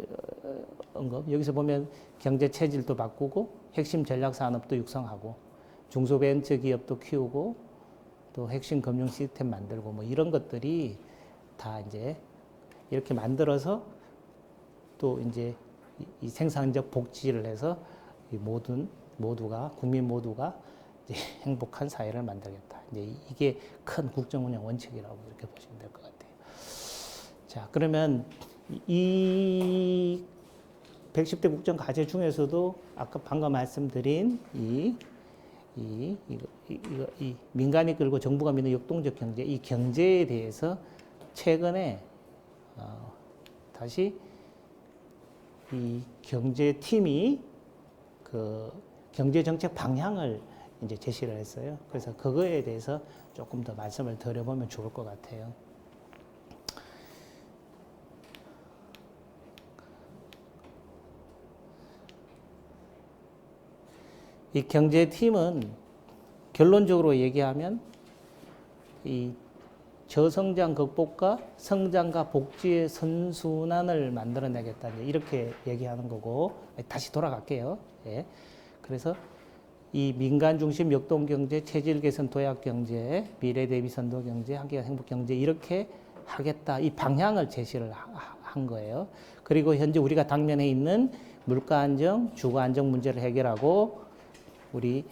언급, 여기서 보면 경제 체질도 바꾸고 핵심 전략 산업도 육성하고 중소벤처기업도 키우고 또 핵심 금융 시스템 만들고 뭐 이런 것들이 다 이제 이렇게 만들어서 또 이제 이 생산적 복지를 해서 이 국민 모두가 이제 행복한 사회를 만들겠다. 이제 이게 큰 국정운영 원칙이라고 이렇게 보시면 될 것 같아요. 자, 그러면 이 110대 국정과제 중에서도 아까 방금 말씀드린 이 민간이 끌고 정부가 미는 역동적 경제, 이 경제에 대해서 최근에 다시 이 경제팀이 그 경제정책 방향을 이제 제시를 했어요. 그래서 그거에 대해서 조금 더 말씀을 드려보면 좋을 것 같아요. 이 경제팀은 결론적으로 얘기하면 이 저성장 극복과 성장과 복지의 선순환을 만들어내겠다, 이렇게 얘기하는 거고, 다시 돌아갈게요. 예. 그래서 이 민간 중심 역동 경제, 체질 개선 도약 경제, 미래 대비 선도 경제, 함께 행복 경제 이렇게 하겠다, 이 방향을 제시를 한 거예요. 그리고 현재 우리가 당면에 있는 물가 안정, 주거 안정 문제를 해결하고 우리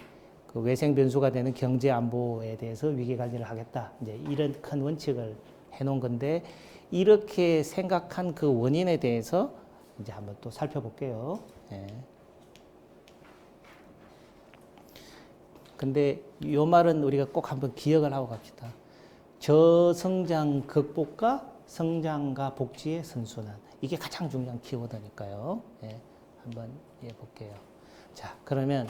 그 외생 변수가 되는 경제 안보에 대해서 위기 관리를 하겠다. 이제 이런 큰 원칙을 해놓은 건데, 이렇게 생각한 그 원인에 대해서 이제 한번 또 살펴볼게요. 예. 근데 이 말은 우리가 꼭 한번 기억을 하고 갑시다. 저성장 극복과 성장과 복지의 선순환. 이게 가장 중요한 키워드니까요. 예. 한번 볼게요. 자, 그러면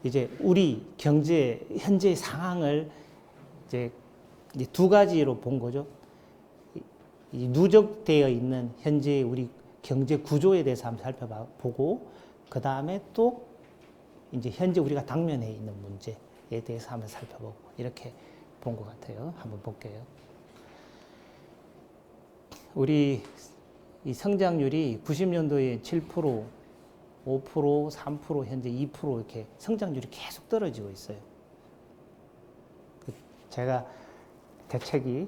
이제 우리 경제 현재 상황을 이제 두 가지로 본 거죠. 이 누적되어 있는 현재 우리 경제 구조에 대해서 한번 살펴보고, 그 다음에 또 이제 현재 우리가 당면해 있는 문제, 대해서 한번 살펴보고 이렇게 본 것 같아요. 한번 볼게요. 우리 이 성장률이 90년도에 7%, 5%, 3%, 현재 2% 이렇게 성장률이 계속 떨어지고 있어요. 제가 대책이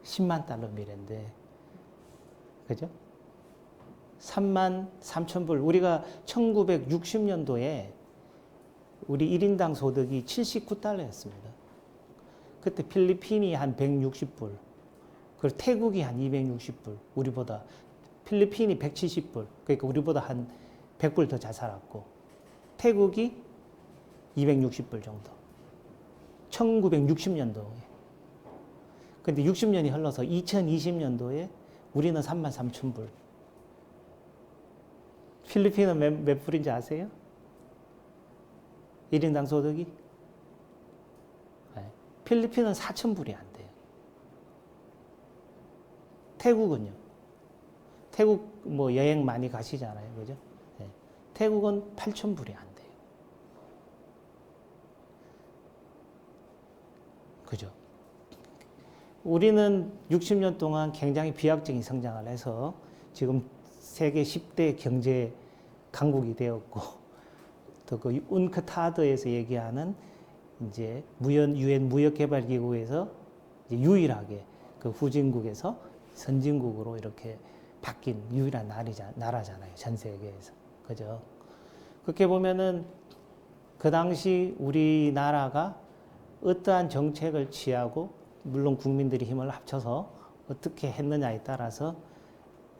10만 달러 미래인데, 그죠? 3만 3천 불. 우리가 1960년도에 우리 1인당 소득이 79달러였습니다. 그때 필리핀이 한 160불, 그리고 태국이 한 260불, 우리보다. 필리핀이 170불, 그러니까 우리보다 한 100불 더 잘 살았고, 태국이 260불 정도. 1960년도에. 근데 60년이 흘러서 2020년도에 우리는 3만 3천 불. 필리핀은 몇 불인지 아세요? 1인당 소득이? 네. 필리핀은 4천 불이 안 돼요. 태국은요? 태국 뭐 여행 많이 가시잖아요. 그죠? 네. 태국은 8천 불이 안 돼요. 그죠? 우리는 60년 동안 굉장히 비약적인 성장을 해서 지금 세계 10대 경제 강국이 되었고, 또 그 운크타드에서 얘기하는 이제 유엔 무역개발기구에서 이제 유일하게 그 후진국에서 선진국으로 이렇게 바뀐 유일한 나라잖아요. 전 세계에서. 그죠? 그렇게 보면은 그 당시 우리나라가 어떠한 정책을 취하고, 물론 국민들이 힘을 합쳐서 어떻게 했느냐에 따라서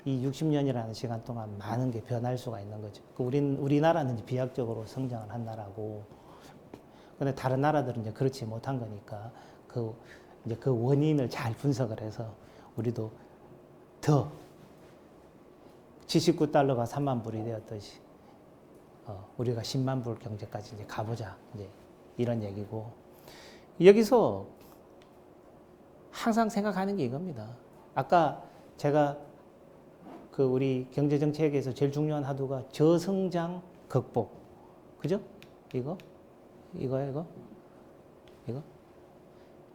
이 60년이라는 시간 동안 많은 게 변할 수가 있는 거죠. 우리나라는 이제 비약적으로 성장을 한 나라고, 근데 다른 나라들은 이제 그렇지 못한 거니까 이제 그 원인을 잘 분석을 해서 우리도 더 79달러가 3만 불이 되었듯이 우리가 10만 불 경제까지 이제 가보자, 이제 이런 얘기고, 여기서 항상 생각하는 게 이겁니다. 아까 제가 그 우리 경제정책에서 제일 중요한 하도가 저성장 극복. 그죠? 이거?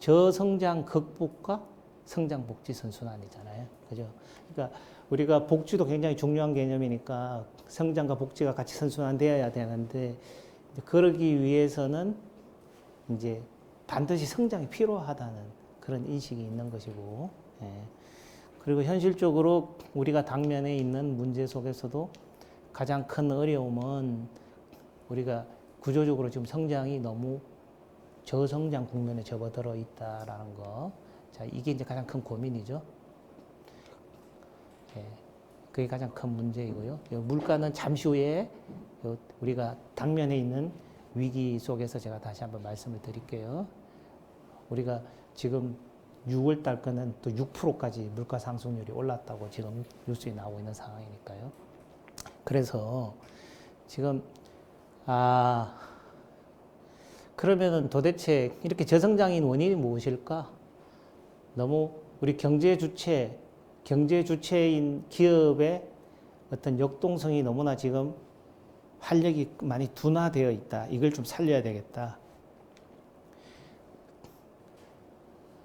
저성장 극복과 성장 복지 선순환이잖아요. 그죠? 그러니까 우리가 복지도 굉장히 중요한 개념이니까 성장과 복지가 같이 선순환되어야 되는데, 그러기 위해서는 이제 반드시 성장이 필요하다는 그런 인식이 있는 것이고, 예. 그리고 현실적으로 우리가 당면에 있는 문제 속에서도 가장 큰 어려움은 우리가 구조적으로 지금 성장이 너무 저성장 국면에 접어들어 있다라는 거. 자, 이게 이제 가장 큰 고민이죠. 예. 그게 가장 큰 문제이고요. 물가는 잠시 후에 우리가 당면에 있는 위기 속에서 제가 다시 한번 말씀을 드릴게요. 우리가 지금 6월 달 거는 또 6%까지 물가 상승률이 올랐다고 지금 뉴스에 나오고 있는 상황이니까요. 그래서 지금 그러면은 도대체 이렇게 저성장인 원인이 무엇일까? 너무 우리 경제 주체인 기업의 어떤 역동성이 너무나 지금 활력이 많이 둔화되어 있다. 이걸 좀 살려야 되겠다.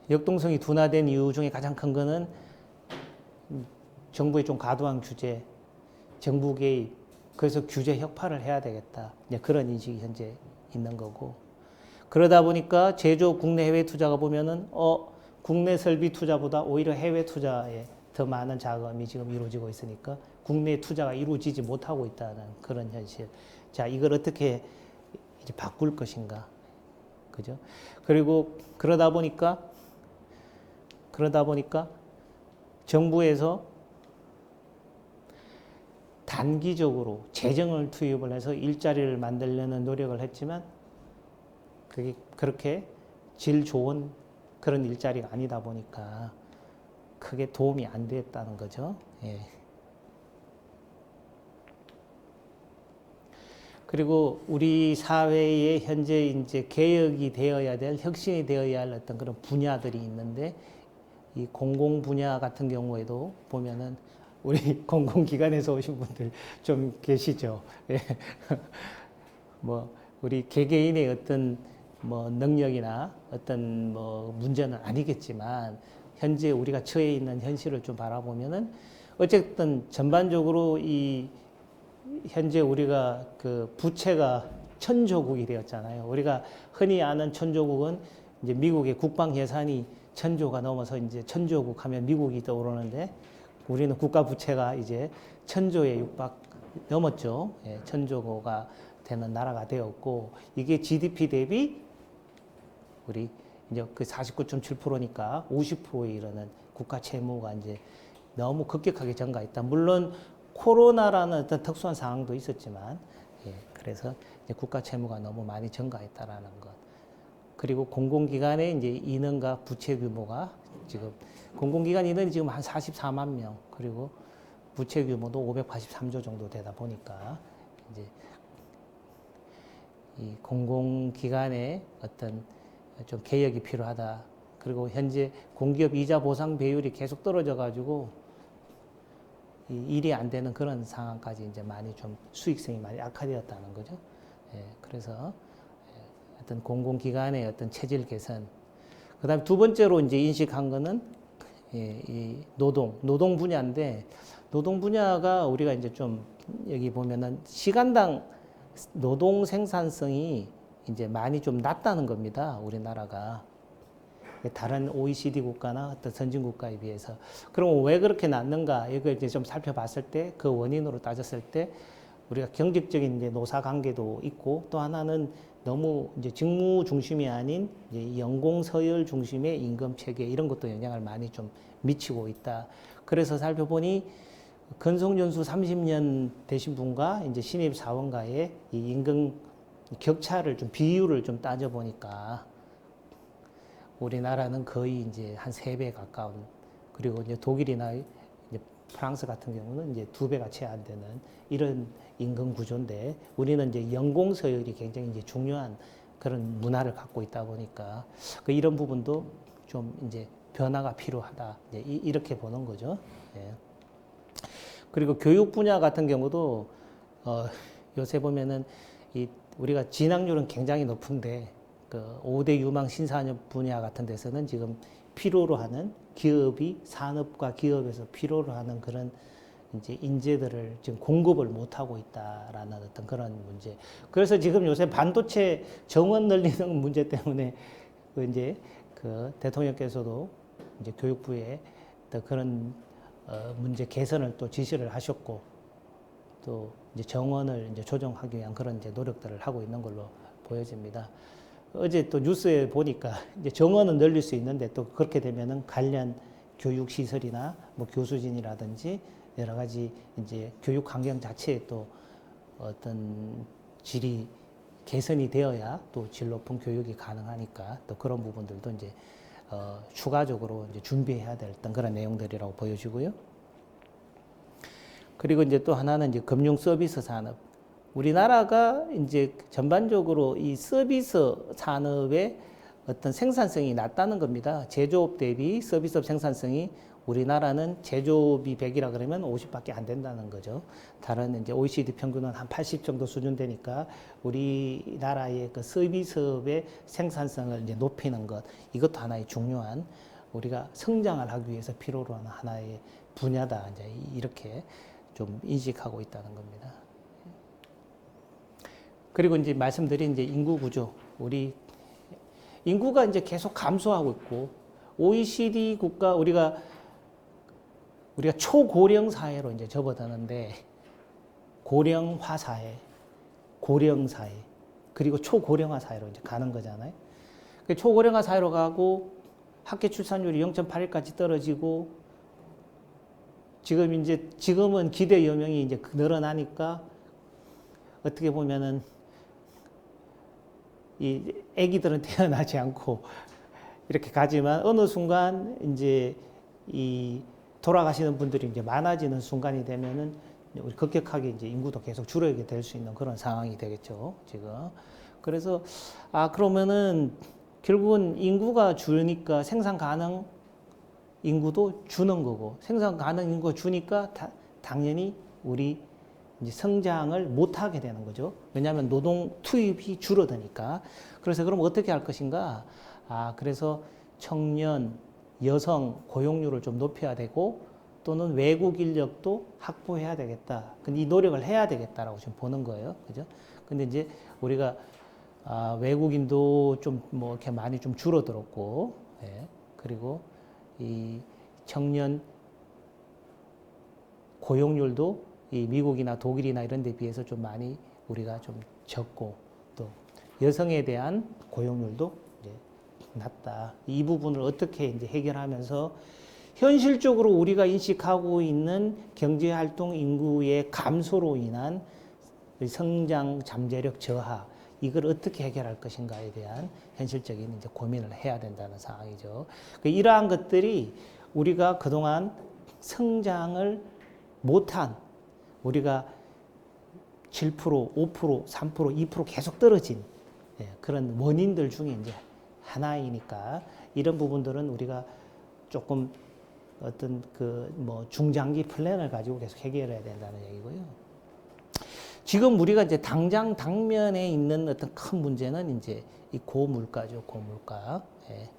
역동성이 둔화된 이유 중에 가장 큰 거는 정부의 좀 과도한 규제, 정부 개입, 그래서 규제 혁파를 해야 되겠다. 그런 인식이 현재 있는 거고. 그러다 보니까 제조업 국내 해외 투자가 보면은 국내 설비 투자보다 오히려 해외 투자에 더 많은 자금이 지금 이루어지고 있으니까 국내 투자가 이루어지지 못하고 있다는 그런 현실. 자, 이걸 어떻게 이제 바꿀 것인가. 그죠? 그리고 그러다 보니까 정부에서 단기적으로 재정을 투입을 해서 일자리를 만들려는 노력을 했지만 그게 그렇게 질 좋은 그런 일자리가 아니다 보니까 크게 도움이 안 됐다는 거죠. 예. 그리고 우리 사회에 현재 이제 개혁이 되어야 될, 혁신이 되어야 할 어떤 그런 분야들이 있는데, 이 공공 분야 같은 경우에도 보면은 우리 공공기관에서 오신 분들 좀 계시죠. 예. 뭐 우리 개개인의 어떤 뭐 능력이나 어떤 뭐 문제는 아니겠지만 현재 우리가 처해 있는 현실을 좀 바라보면은 어쨌든 전반적으로 이 현재 우리가 그 부채가 천조국이 되었잖아요. 우리가 흔히 아는 천조국은 이제 미국의 국방 예산이 천조가 넘어서 이제 천조국 하면 미국이 떠오르는데 우리는 국가 부채가 이제 천조에 육박 넘었죠. 예, 천조가 되는 나라가 되었고 이게 GDP 대비 우리 이제 그 49.7%니까 50%에 이르는 국가 채무가 이제 너무 급격하게 증가했다. 물론 코로나라는 어떤 특수한 상황도 있었지만, 예, 그래서 이제 국가 채무가 너무 많이 증가했다라는 것. 그리고 공공기관의 이제 인원과 부채 규모가 지금 공공기관 인원이 지금 한 44만 명, 그리고 부채 규모도 583조 정도 되다 보니까 이제 이 공공기관의 어떤 좀 개혁이 필요하다. 그리고 현재 공기업 이자 보상 배율이 계속 떨어져 가지고 일이 안 되는 그런 상황까지 이제 많이 좀 수익성이 많이 악화되었다는 거죠. 예, 그래서 어떤 공공기관의 어떤 체질 개선. 그다음에 두 번째로 이제 인식한 거는 이 노동 분야인데 노동 분야가 우리가 이제 좀 여기 보면은 시간당 노동 생산성이 이제 많이 좀 낮다는 겁니다. 우리나라가. 다른 OECD 국가나 어떤 선진 국가에 비해서. 그럼 왜 그렇게 낮는가? 이걸 이제 좀 살펴봤을 때 그 원인으로 따졌을 때 우리가 경직적인 이제 노사 관계도 있고 또 하나는 너무 이제 직무 중심이 아닌 이제 연공 서열 중심의 임금 체계 이런 것도 영향을 많이 좀 미치고 있다. 그래서 살펴보니 근속연수 30년 되신 분과 이제 신입 사원과의 이 임금 격차를 좀 비율을 좀 따져보니까 우리나라는 거의 이제 한 3배 가까운 그리고 이제 독일이나 이제 프랑스 같은 경우는 이제 2배가 채 안 되는 이런 임금 구조인데 우리는 이제 연공 서열이 굉장히 이제 중요한 그런 문화를 갖고 있다 보니까 그 이런 부분도 좀 이제 변화가 필요하다. 이제 이렇게 보는 거죠. 예. 그리고 교육 분야 같은 경우도 요새 보면은 이 우리가 진학률은 굉장히 높은데 그 5대 유망 신산업 분야 같은 데서는 지금 필요로 하는 기업이 산업과 기업에서 필요로 하는 그런 이제 인재들을 지금 공급을 못 하고 있다라는 어떤 그런 문제. 그래서 지금 요새 반도체 정원 늘리는 문제 때문에 그 이제 그 대통령께서도 이제 교육부에 또 그런 문제 개선을 또 지시를 하셨고 또 이제 정원을 이제 조정하기 위한 그런 이제 노력들을 하고 있는 걸로 보여집니다. 어제 또 뉴스에 보니까 이제 정원은 늘릴 수 있는데 또 그렇게 되면은 관련 교육 시설이나 뭐 교수진이라든지 여러 가지 이제 교육 환경 자체에 또 어떤 질이 개선이 되어야 또 질 높은 교육이 가능하니까 또 그런 부분들도 이제 추가적으로 이제 준비해야 될 어떤 그런 내용들이라고 보여지고요. 그리고 이제 또 하나는 이제 금융 서비스 산업. 우리나라가 이제 전반적으로 이 서비스 산업의 어떤 생산성이 낮다는 겁니다. 제조업 대비 서비스업 생산성이 우리나라는 제조업이 100이라 그러면 50밖에 안 된다는 거죠. 다른 이제 OECD 평균은 한 80 정도 수준 되니까 우리나라의 그 서비스업의 생산성을 이제 높이는 것 이것도 하나의 중요한 우리가 성장을 하기 위해서 필요로 하는 하나의 분야다. 이제 이렇게 좀 인식하고 있다는 겁니다. 그리고 이제 말씀드린 이제 인구 구조, 우리 인구가 이제 계속 감소하고 있고 OECD 국가 우리가 초고령 사회로 이제 접어드는데 고령화 사회, 고령 사회, 그리고 초고령화 사회로 이제 가는 거잖아요. 초고령화 사회로 가고 학계 출산율이 0.81까지 떨어지고 지금은 기대 여명이 이제 늘어나니까 어떻게 보면은 이 아기들은 태어나지 않고 이렇게 가지만 어느 순간 이제 이 돌아가시는 분들이 이제 많아지는 순간이 되면은 우리 급격하게 이제 인구도 계속 줄어들게 될 수 있는 그런 상황이 되겠죠, 지금. 그래서 그러면은 결국은 인구가 줄으니까 생산 가능 인구도 주는 거고 생산 가능 인구가 주니까 당연히 우리 이제 성장을 못하게 되는 거죠. 왜냐하면 노동 투입이 줄어드니까. 그래서 그럼 어떻게 할 것인가? 그래서 청년, 여성 고용률을 좀 높여야 되고 또는 외국 인력도 확보해야 되겠다. 근데 이 노력을 해야 되겠다라고 지금 보는 거예요. 그죠? 근데 이제 우리가 외국인도 좀 뭐 이렇게 많이 좀 줄어들었고, 예. 그리고 이 청년 고용률도 이 미국이나 독일이나 이런 데 비해서 좀 많이 우리가 좀 적고, 또 여성에 대한 고용률도 이제 낮다. 이 부분을 어떻게 이제 해결하면서 현실적으로 우리가 인식하고 있는 경제활동 인구의 감소로 인한 성장 잠재력 저하, 이걸 어떻게 해결할 것인가에 대한 현실적인 이제 고민을 해야 된다는 상황이죠. 이러한 것들이 우리가 그동안 성장을 못한, 우리가 7%, 5%, 3%, 2% 계속 떨어진 그런 원인들 중에 이제 하나이니까 이런 부분들은 우리가 조금 어떤 그 뭐 중장기 플랜을 가지고 계속 해결해야 된다는 얘기고요. 지금 우리가 이제 당장 당면에 있는 어떤 큰 문제는 이제 이 고물가죠, 고물가. 예.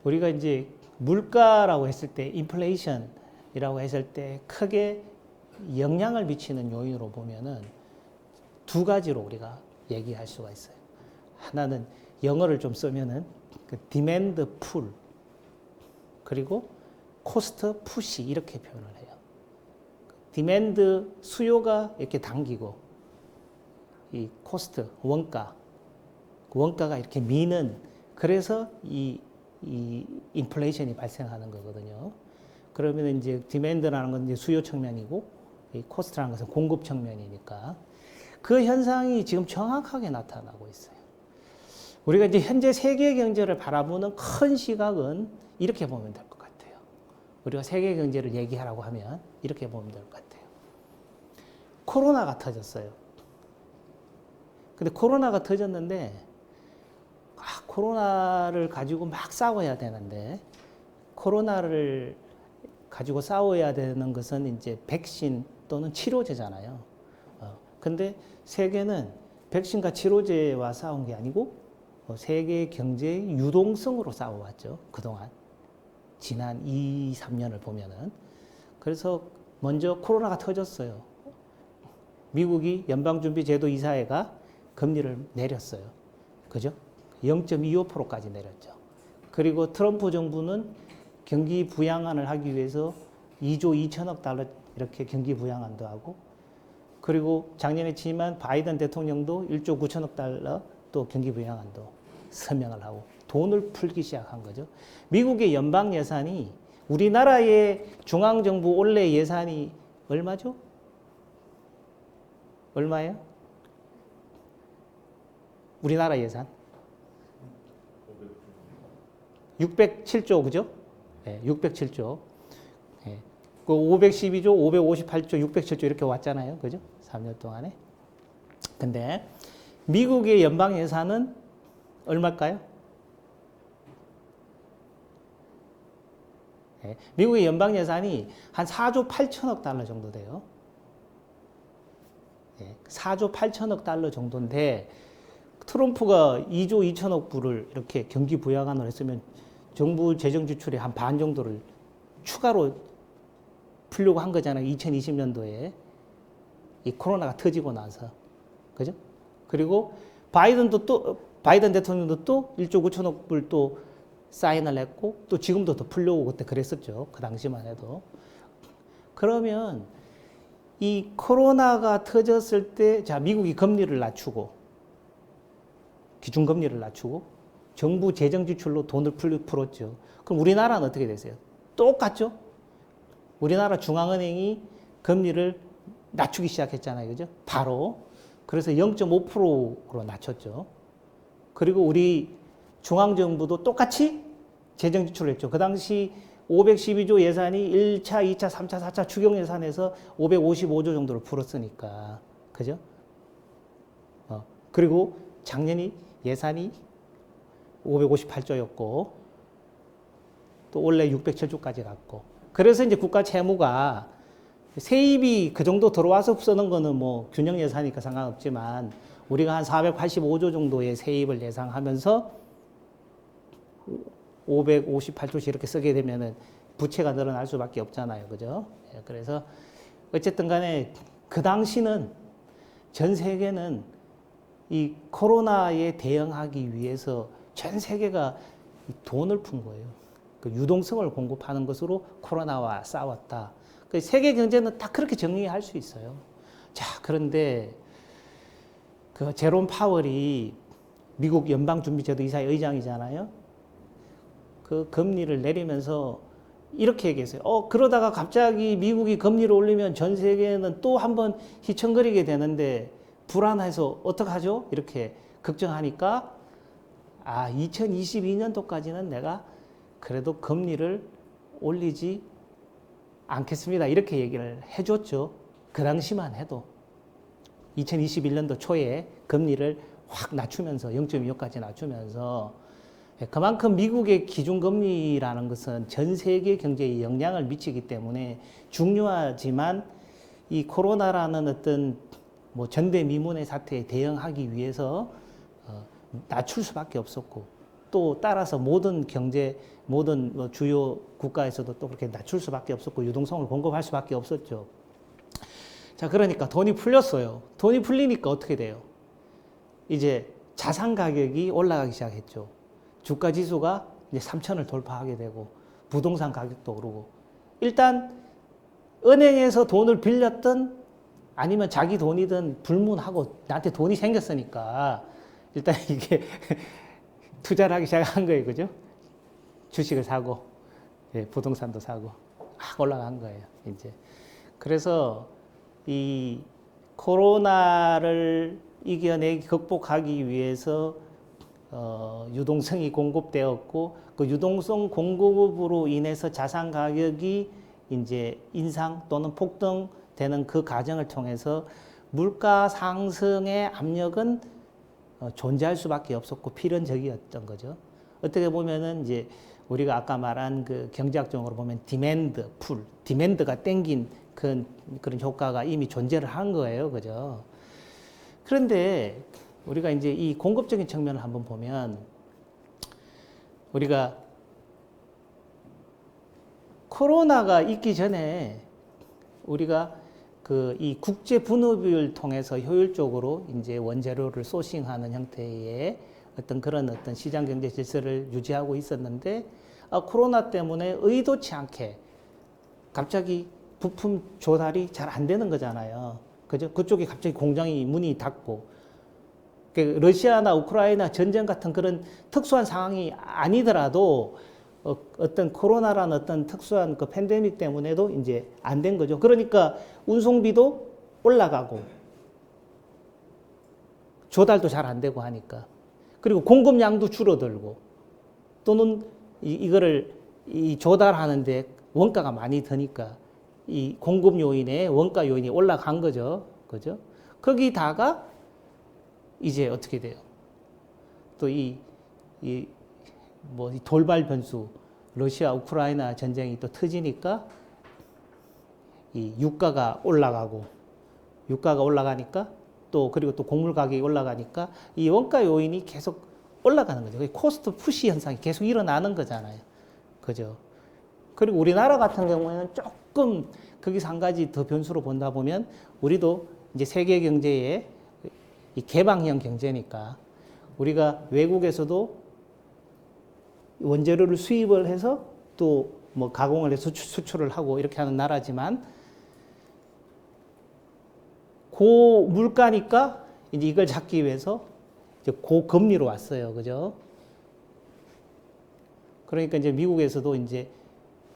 우리가 이제 물가라고 했을 때, 인플레이션이라고 했을 때 크게 영향을 미치는 요인으로 보면은 두 가지로 우리가 얘기할 수가 있어요. 하나는 영어를 좀 쓰면은 그 디맨드 풀, 그리고 코스트 푸시, 이렇게 표현을 해요. 디맨드, 수요가 이렇게 당기고, 이 코스트, 원가가 이렇게 미는, 그래서 이 인플레이션이 발생하는 거거든요. 그러면 이제 디맨드라는 건 이제 수요 측면이고, 이 코스트라는 것은 공급 측면이니까 그 현상이 지금 정확하게 나타나고 있어요. 우리가 이제 현재 세계 경제를 바라보는 큰 시각은 이렇게 보면 될 것 같아요. 우리가 세계 경제를 얘기하라고 하면 이렇게 보면 될 것 같아요. 코로나가 터졌어요. 근데 코로나가 터졌는데, 코로나를 가지고 막 싸워야 되는데, 코로나를 가지고 싸워야 되는 것은 이제 백신 또는 치료제잖아요. 근데 세계는 백신과 치료제와 싸운 게 아니고 세계 경제의 유동성으로 싸워왔죠. 그동안. 지난 2, 3년을 보면은. 그래서 먼저 코로나가 터졌어요. 미국이 연방준비제도 이사회가 금리를 내렸어요. 그죠? 0.25%까지 내렸죠. 그리고 트럼프 정부는 경기 부양안을 하기 위해서 2조 2천억 달러 이렇게 경기 부양안도 하고, 그리고 작년에 취임한 바이든 대통령도 1조 9천억 달러 또 경기 부양안도 서명을 하고 돈을 풀기 시작한 거죠. 미국의 연방 예산이, 우리나라의 중앙정부 올해 예산이 얼마죠? 얼마예요? 우리나라 예산? 607조, 그죠? 네, 607조. 네. 그 512조, 558조, 607조 이렇게 왔잖아요. 그죠? 3년 동안에. 근데 미국의 연방 예산은 얼마일까요? 네. 미국의 연방 예산이 한 4조 8천억 달러 정도 돼요. 네. 4조 8천억 달러 정도인데, 트럼프가 2조 2천억 불을 이렇게 경기 부양안을 했으면 정부 재정 지출의 한 반 정도를 추가로 풀려고 한 거잖아요. 2020년도에 이 코로나가 터지고 나서. 그죠? 그리고 바이든 대통령도 또 1조 9천억 불 또 사인을 했고, 또 지금도 더 풀려고 그때 그랬었죠. 그 당시만 해도. 그러면 이 코로나가 터졌을 때, 자, 미국이 금리를 낮추고, 기준금리를 낮추고, 정부 재정 지출로 돈을 풀었죠. 그럼 우리나라는 어떻게 되세요? 똑같죠? 우리나라 중앙은행이 금리를 낮추기 시작했잖아요. 그죠? 바로. 그래서 0.5%로 낮췄죠. 그리고 우리 중앙정부도 똑같이 재정 지출을 했죠. 그 당시 512조 예산이 1차, 2차, 3차, 4차 추경 예산에서 555조 정도를 풀었으니까. 그죠? 그리고 작년이 예산이 558조였고, 또 올해 607조까지 갔고. 그래서 이제 국가 채무가 세입이 그 정도 들어와서 쓰는 거는 뭐 균형 예산이니까 상관없지만 우리가 한 485조 정도의 세입을 예상하면서 558조씩 이렇게 쓰게 되면은 부채가 늘어날 수밖에 없잖아요. 그죠? 그래서 어쨌든 간에 그 당시는 전 세계는 이 코로나에 대응하기 위해서 전 세계가 돈을 푼 거예요. 그 유동성을 공급하는 것으로 코로나와 싸웠다. 그 세계 경제는 딱 그렇게 정리할 수 있어요. 자, 그런데 그 제롬 파월이 미국 연방준비제도 이사회 의장이잖아요. 그 금리를 내리면서 이렇게 얘기했어요. 그러다가 갑자기 미국이 금리를 올리면 전 세계는 또 한번 휘청거리게 되는데 불안해서 어떡하죠? 이렇게 걱정하니까 2022년도까지는 내가 그래도 금리를 올리지 않겠습니다. 이렇게 얘기를 해줬죠. 그 당시만 해도 2021년도 초에 금리를 확 낮추면서 0.25까지 낮추면서 그만큼 미국의 기준금리라는 것은 전 세계 경제에 영향을 미치기 때문에 중요하지만 이 코로나라는 어떤 뭐 전대미문의 사태에 대응하기 위해서 낮출 수밖에 없었고 또 따라서 모든 경제 모든 뭐 주요 국가에서도 또 그렇게 낮출 수밖에 없었고 유동성을 공급할 수밖에 없었죠. 자, 그러니까 돈이 풀렸어요. 돈이 풀리니까 어떻게 돼요? 이제 자산 가격이 올라가기 시작했죠. 주가 지수가 이제 3천을 돌파하게 되고 부동산 가격도 오르고 일단 은행에서 돈을 빌렸든 아니면 자기 돈이든 불문하고 나한테 돈이 생겼으니까 일단 이게 투자를 하기 시작한 거예요. 그죠? 주식을 사고 부동산도 사고 막 올라간 거예요. 이제 그래서 이 코로나를 이겨내기 극복하기 위해서 유동성이 공급되었고 그 유동성 공급으로 인해서 자산 가격이 이제 인상 또는 폭등되는 그 과정을 통해서 물가 상승의 압력은 존재할 수밖에 없었고 필연적이었던 거죠. 어떻게 보면은 이제 우리가 아까 말한 그 경제학적으로 보면 디맨드 풀, 디맨드가 땡긴 그런 효과가 이미 존재를 한 거예요. 그죠? 그런데 우리가 이제 이 공급적인 측면을 한번 보면 우리가 코로나가 있기 전에 우리가 그 이 국제 분업을 통해서 효율적으로 이제 원재료를 소싱하는 형태의 그런 시장 경제 질서를 유지하고 있었는데 코로나 때문에 의도치 않게 갑자기 부품 조달이 잘 안 되는 거잖아요. 그죠? 그쪽에 갑자기 공장이 문이 닫고 러시아나 우크라이나 전쟁 같은 그런 특수한 상황이 아니더라도 어떤 코로나라는 어떤 특수한 그 팬데믹 때문에도 이제 안 된 거죠. 그러니까 운송비도 올라가고 조달도 잘 안 되고 하니까 그리고 공급량도 줄어들고 또는 이거를 조달하는데 원가가 많이 드니까 이 공급 요인에 원가 요인이 올라간 거죠. 그죠? 거기다가 이제 어떻게 돼요? 또 이 돌발 변수, 러시아 우크라이나 전쟁이 또 터지니까 이 유가가 올라가니까 그리고 또 곡물 가격이 올라가니까 이 원가 요인이 계속 올라가는 거죠. 코스트 푸시 현상이 계속 일어나는 거잖아요. 그죠? 그리고 우리나라 같은 경우에는 조금 거기서 한 가지 더 변수로 본다 보면 우리도 이제 세계 경제의 이 개방형 경제니까 우리가 외국에서도 원재료를 수입을 해서 또 뭐 가공을 해서 수출을 하고 이렇게 하는 나라지만 고물가니까 이제 이걸 잡기 위해서 이제 고금리로 왔어요. 그죠? 그러니까 이제 미국에서도 이제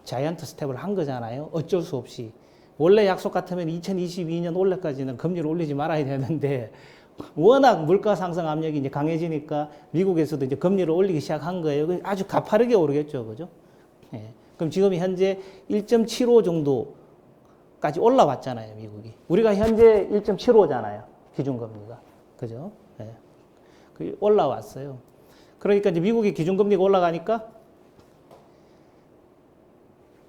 자이언트 스텝을 한 거잖아요. 어쩔 수 없이. 원래 약속 같으면 2022년 올해까지는 금리를 올리지 말아야 되는데 워낙 물가 상승 압력이 이제 강해지니까 미국에서도 이제 금리를 올리기 시작한 거예요. 아주 가파르게 오르겠죠. 그죠? 예. 그럼 지금 현재 1.75 정도까지 올라왔잖아요. 미국이. 우리가 현재 1.75잖아요. 기준금리가. 그죠? 예. 올라왔어요. 그러니까 이제 미국의 기준금리가 올라가니까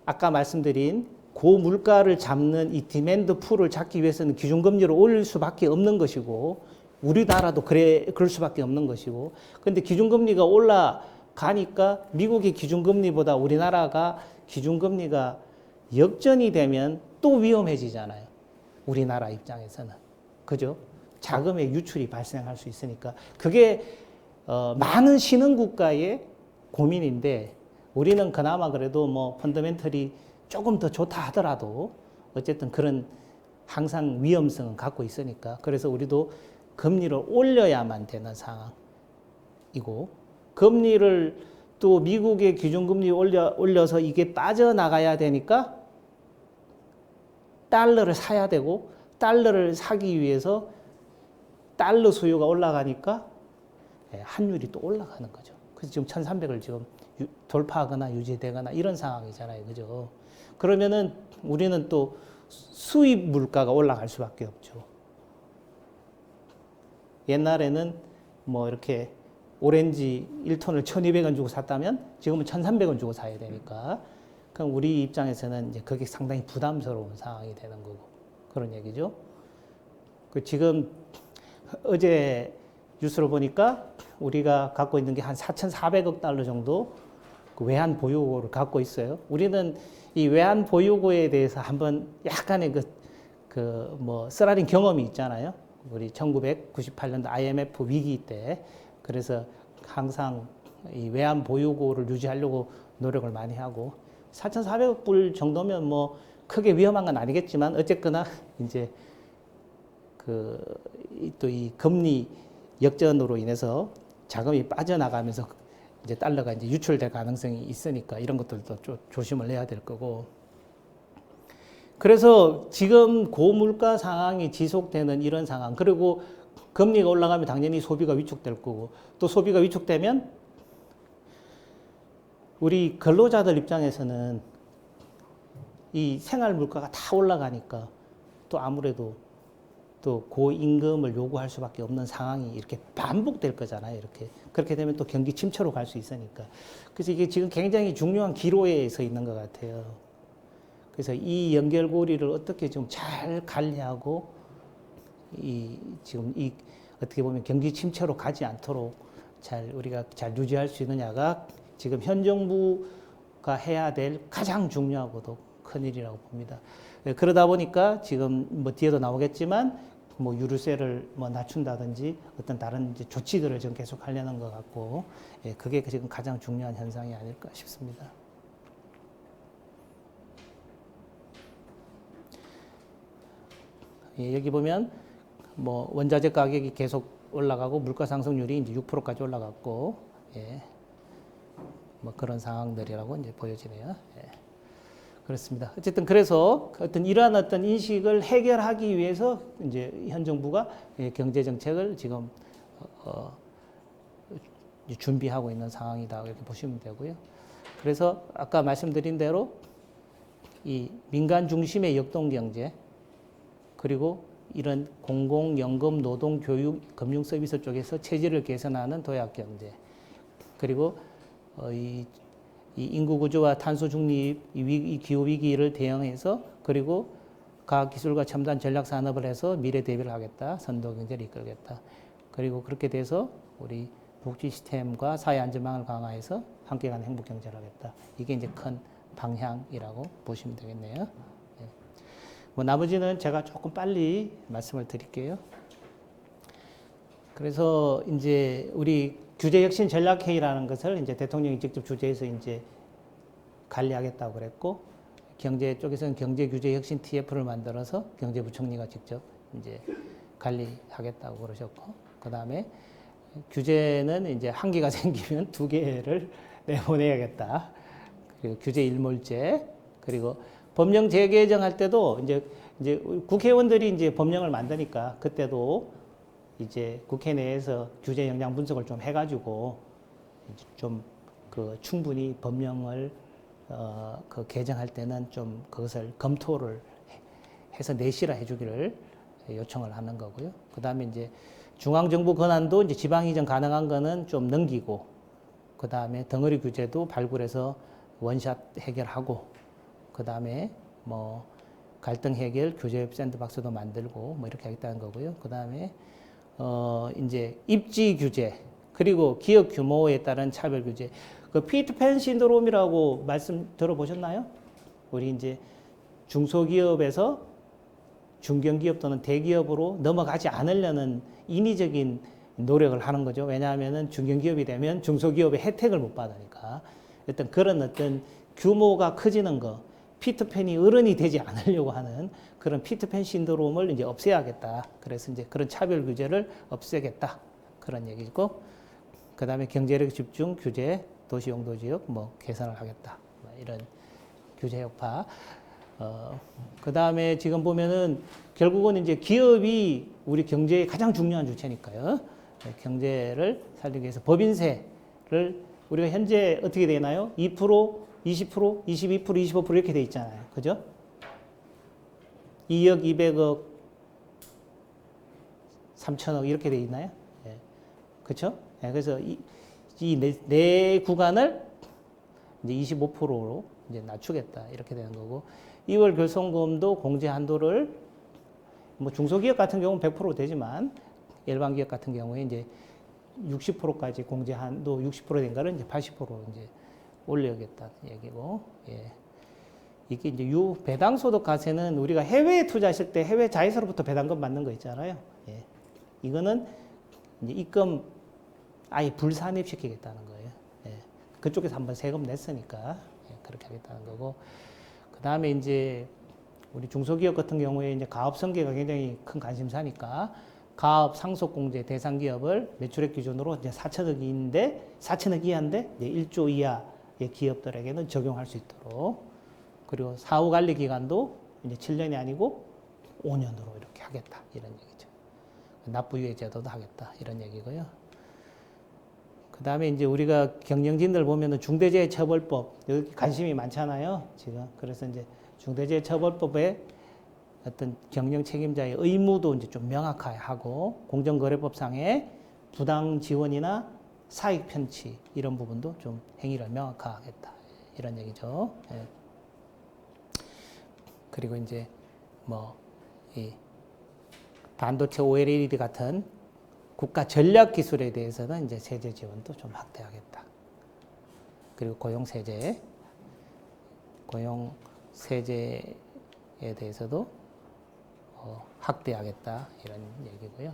아까 말씀드린 고물가를 잡는 이 디맨드 풀을 잡기 위해서는 기준금리를 올릴 수밖에 없는 것이고, 우리나라도 그럴 수밖에 없는 것이고, 근데 기준금리가 올라가니까 미국의 기준금리보다 우리나라가 기준금리가 역전이 되면 또 위험해지잖아요. 우리나라 입장에서는. 그죠? 자금의 유출이 발생할 수 있으니까. 그게 많은 신흥국가의 고민인데, 우리는 그나마 그래도 뭐 펀더멘털이 조금 더 좋다 하더라도 어쨌든 그런 항상 위험성은 갖고 있으니까. 그래서 우리도 금리를 올려야만 되는 상황이고, 금리를 또 미국의 기준금리 올려서 이게 빠져나가야 되니까 달러를 사야 되고, 달러를 사기 위해서 달러 수요가 올라가니까 환율이 또 올라가는 거죠. 그래서 지금 1300을 지금 돌파하거나 유지되거나 이런 상황이잖아요. 그죠? 그러면은 우리는 또 수입 물가가 올라갈 수밖에 없죠. 옛날에는 뭐 이렇게 오렌지 1톤을 1200원 주고 샀다면 지금은 1300원 주고 사야 되니까. 그럼 우리 입장에서는 이제 그게 상당히 부담스러운 상황이 되는 거고. 그런 얘기죠. 그 지금 어제 뉴스로 보니까 우리가 갖고 있는 게 한 4,400억 달러 정도 그 외환 보유고를 갖고 있어요. 우리는 이 외환 보유고에 대해서 한번 약간의 뭐 쓰라린 경험이 있잖아요. 우리 1998년도 IMF 위기 때. 그래서 항상 이 외환 보유고를 유지하려고 노력을 많이 하고, 4,400억 불 정도면 뭐 크게 위험한 건 아니겠지만 어쨌거나 이제 또 이 금리 역전으로 인해서 자금이 빠져나가면서 이제 달러가 이제 유출될 가능성이 있으니까 이런 것들도 좀 조심을 해야 될 거고. 그래서 지금 고물가 상황이 지속되는 이런 상황, 그리고 금리가 올라가면 당연히 소비가 위축될 거고, 또 소비가 위축되면 우리 근로자들 입장에서는 이 생활 물가가 다 올라가니까 또 아무래도 또 고임금을 요구할 수밖에 없는 상황이 이렇게 반복될 거잖아요. 이렇게. 그렇게 되면 또 경기 침체로 갈 수 있으니까. 그래서 이게 지금 굉장히 중요한 기로에 서 있는 것 같아요. 그래서 이 연결고리를 어떻게 좀 잘 관리하고 지금 어떻게 보면 경기 침체로 가지 않도록 우리가 잘 유지할 수 있느냐가 지금 현 정부가 해야 될 가장 중요하고도 큰 일이라고 봅니다. 그러다 보니까 지금 뭐 뒤에도 나오겠지만 뭐 유류세를 뭐 낮춘다든지 어떤 다른 이제 조치들을 지금 계속 하려는 것 같고, 그게 지금 가장 중요한 현상이 아닐까 싶습니다. 여기 보면 뭐 원자재 가격이 계속 올라가고 물가 상승률이 이제 6%까지 올라갔고, 뭐 그런 상황들이라고 이제 보여지네요. 그렇습니다. 어쨌든 그래서 이러한 어떤 인식을 해결하기 위해서 이제 현 정부가 경제 정책을 지금 준비하고 있는 상황이다 이렇게 보시면 되고요. 그래서 아까 말씀드린 대로 이 민간 중심의 역동 경제, 그리고 이런 공공연금, 노동, 교육, 금융 서비스 쪽에서 체질을 개선하는 도약 경제, 그리고 이 인구 구조와 탄소 중립, 이 기후 위기를 대응해서, 그리고 과학기술과 첨단 전략 산업을 해서 미래 대비를 하겠다, 선도 경제를 이끌겠다. 그리고 그렇게 돼서 우리 복지 시스템과 사회 안전망을 강화해서 함께 가는 행복 경제를 하겠다. 이게 이제 큰 방향이라고 보시면 되겠네요. 뭐 나머지는 제가 조금 빨리 말씀을 드릴게요. 그래서 이제 우리 규제혁신 전략회의라는 것을 이제 대통령이 직접 주재해서 이제 관리하겠다고 그랬고, 경제 쪽에서는 경제규제혁신 TF를 만들어서 경제부총리가 직접 이제 관리하겠다고 그러셨고, 그 다음에 규제는 이제 한 개가 생기면 두 개를 내보내야겠다. 그리고 규제 일몰제, 그리고 법령 재개정할 때도 이제 국회의원들이 이제 법령을 만드니까 그때도 이제 국회 내에서 규제 영향 분석을 좀 해가지고 좀 충분히 법령을 개정할 때는 좀 그것을 검토를 해서 내실화 해주기를 요청을 하는 거고요. 그 다음에 이제 중앙정부 권한도 이제 지방 이전 가능한 거는 좀 넘기고, 그 다음에 덩어리 규제도 발굴해서 원샷 해결하고, 그 다음에 뭐 갈등 해결, 교제 샌드박스도 만들고 뭐 이렇게 하겠다는 거고요. 그 다음에 이제 입지 규제 그리고 기업 규모에 따른 차별 규제. 그 피터팬 신드롬이라고 말씀 들어보셨나요? 우리 이제 중소기업에서 중견기업 또는 대기업으로 넘어가지 않으려는 인위적인 노력을 하는 거죠. 왜냐하면은 중견기업이 되면 중소기업의 혜택을 못 받으니까. 어떤 그런 어떤 규모가 커지는 거, 피터팬이 어른이 되지 않으려고 하는 그런 피터팬 신드롬을 이제 없애야겠다. 그래서 이제 그런 차별 규제를 없애겠다. 그런 얘기고, 그 다음에 경제력 집중 규제, 도시용도지역 뭐 개선을 하겠다. 뭐 이런 규제 여파. 그 다음에 지금 보면은 결국은 이제 기업이 우리 경제의 가장 중요한 주체니까요. 경제를 살리기 위해서 법인세를 우리가 현재 어떻게 되나요? 2%, 20%, 22%, 25% 이렇게 돼 있잖아요. 그죠? 2억, 200억, 3천억 이렇게 돼 있나요? 예. 그렇죠? 예. 그래서 네 구간을 이제 25%로 이제 낮추겠다 이렇게 되는 거고 2월 결손금도 공제 한도를 뭐 중소기업 같은 경우는 100% 되지만 일반 기업 같은 경우에 이제 60%까지 공제 한도 60%된 거를 이제 80% 이제 올려야겠다는 얘기고, 예. 이게 이제 배당 소득 과세는 우리가 해외에 투자하실 때 해외 자회사로부터 배당금 받는 거 있잖아요. 예. 이거는 이제 입금 아예 불산입시키겠다는 거예요. 예. 그쪽에서 한번 세금 냈으니까 예. 그렇게 하겠다는 거고, 그 다음에 이제 우리 중소기업 같은 경우에 이제 가업 설계가 굉장히 큰 관심사니까 가업 상속 공제 대상 기업을 매출액 기준으로 이제 4천억 이하인데 이제 1조 이하의 기업들에게는 적용할 수 있도록 그리고 사후 관리 기간도 이제 7년이 아니고 5년으로 이렇게 하겠다 이런 얘기죠. 납부유예 제도도 하겠다 이런 얘기고요. 그 다음에 이제 우리가 경영진들 보면은 중대재해처벌법 여기 관심이 많잖아요 지금. 그래서 이제 중대재해처벌법에 어떤 경영 책임자의 의무도 이제 좀 명확하고 공정거래법상의 부당 지원이나 사익 편취 이런 부분도 좀 행위를 명확하겠다 이런 얘기죠. 예. 그리고 이제 뭐 이 반도체 OLED 같은 국가 전략 기술에 대해서는 이제 세제 지원도 좀 확대하겠다. 그리고 고용 세제에 대해서도 확대하겠다 이런 얘기고요.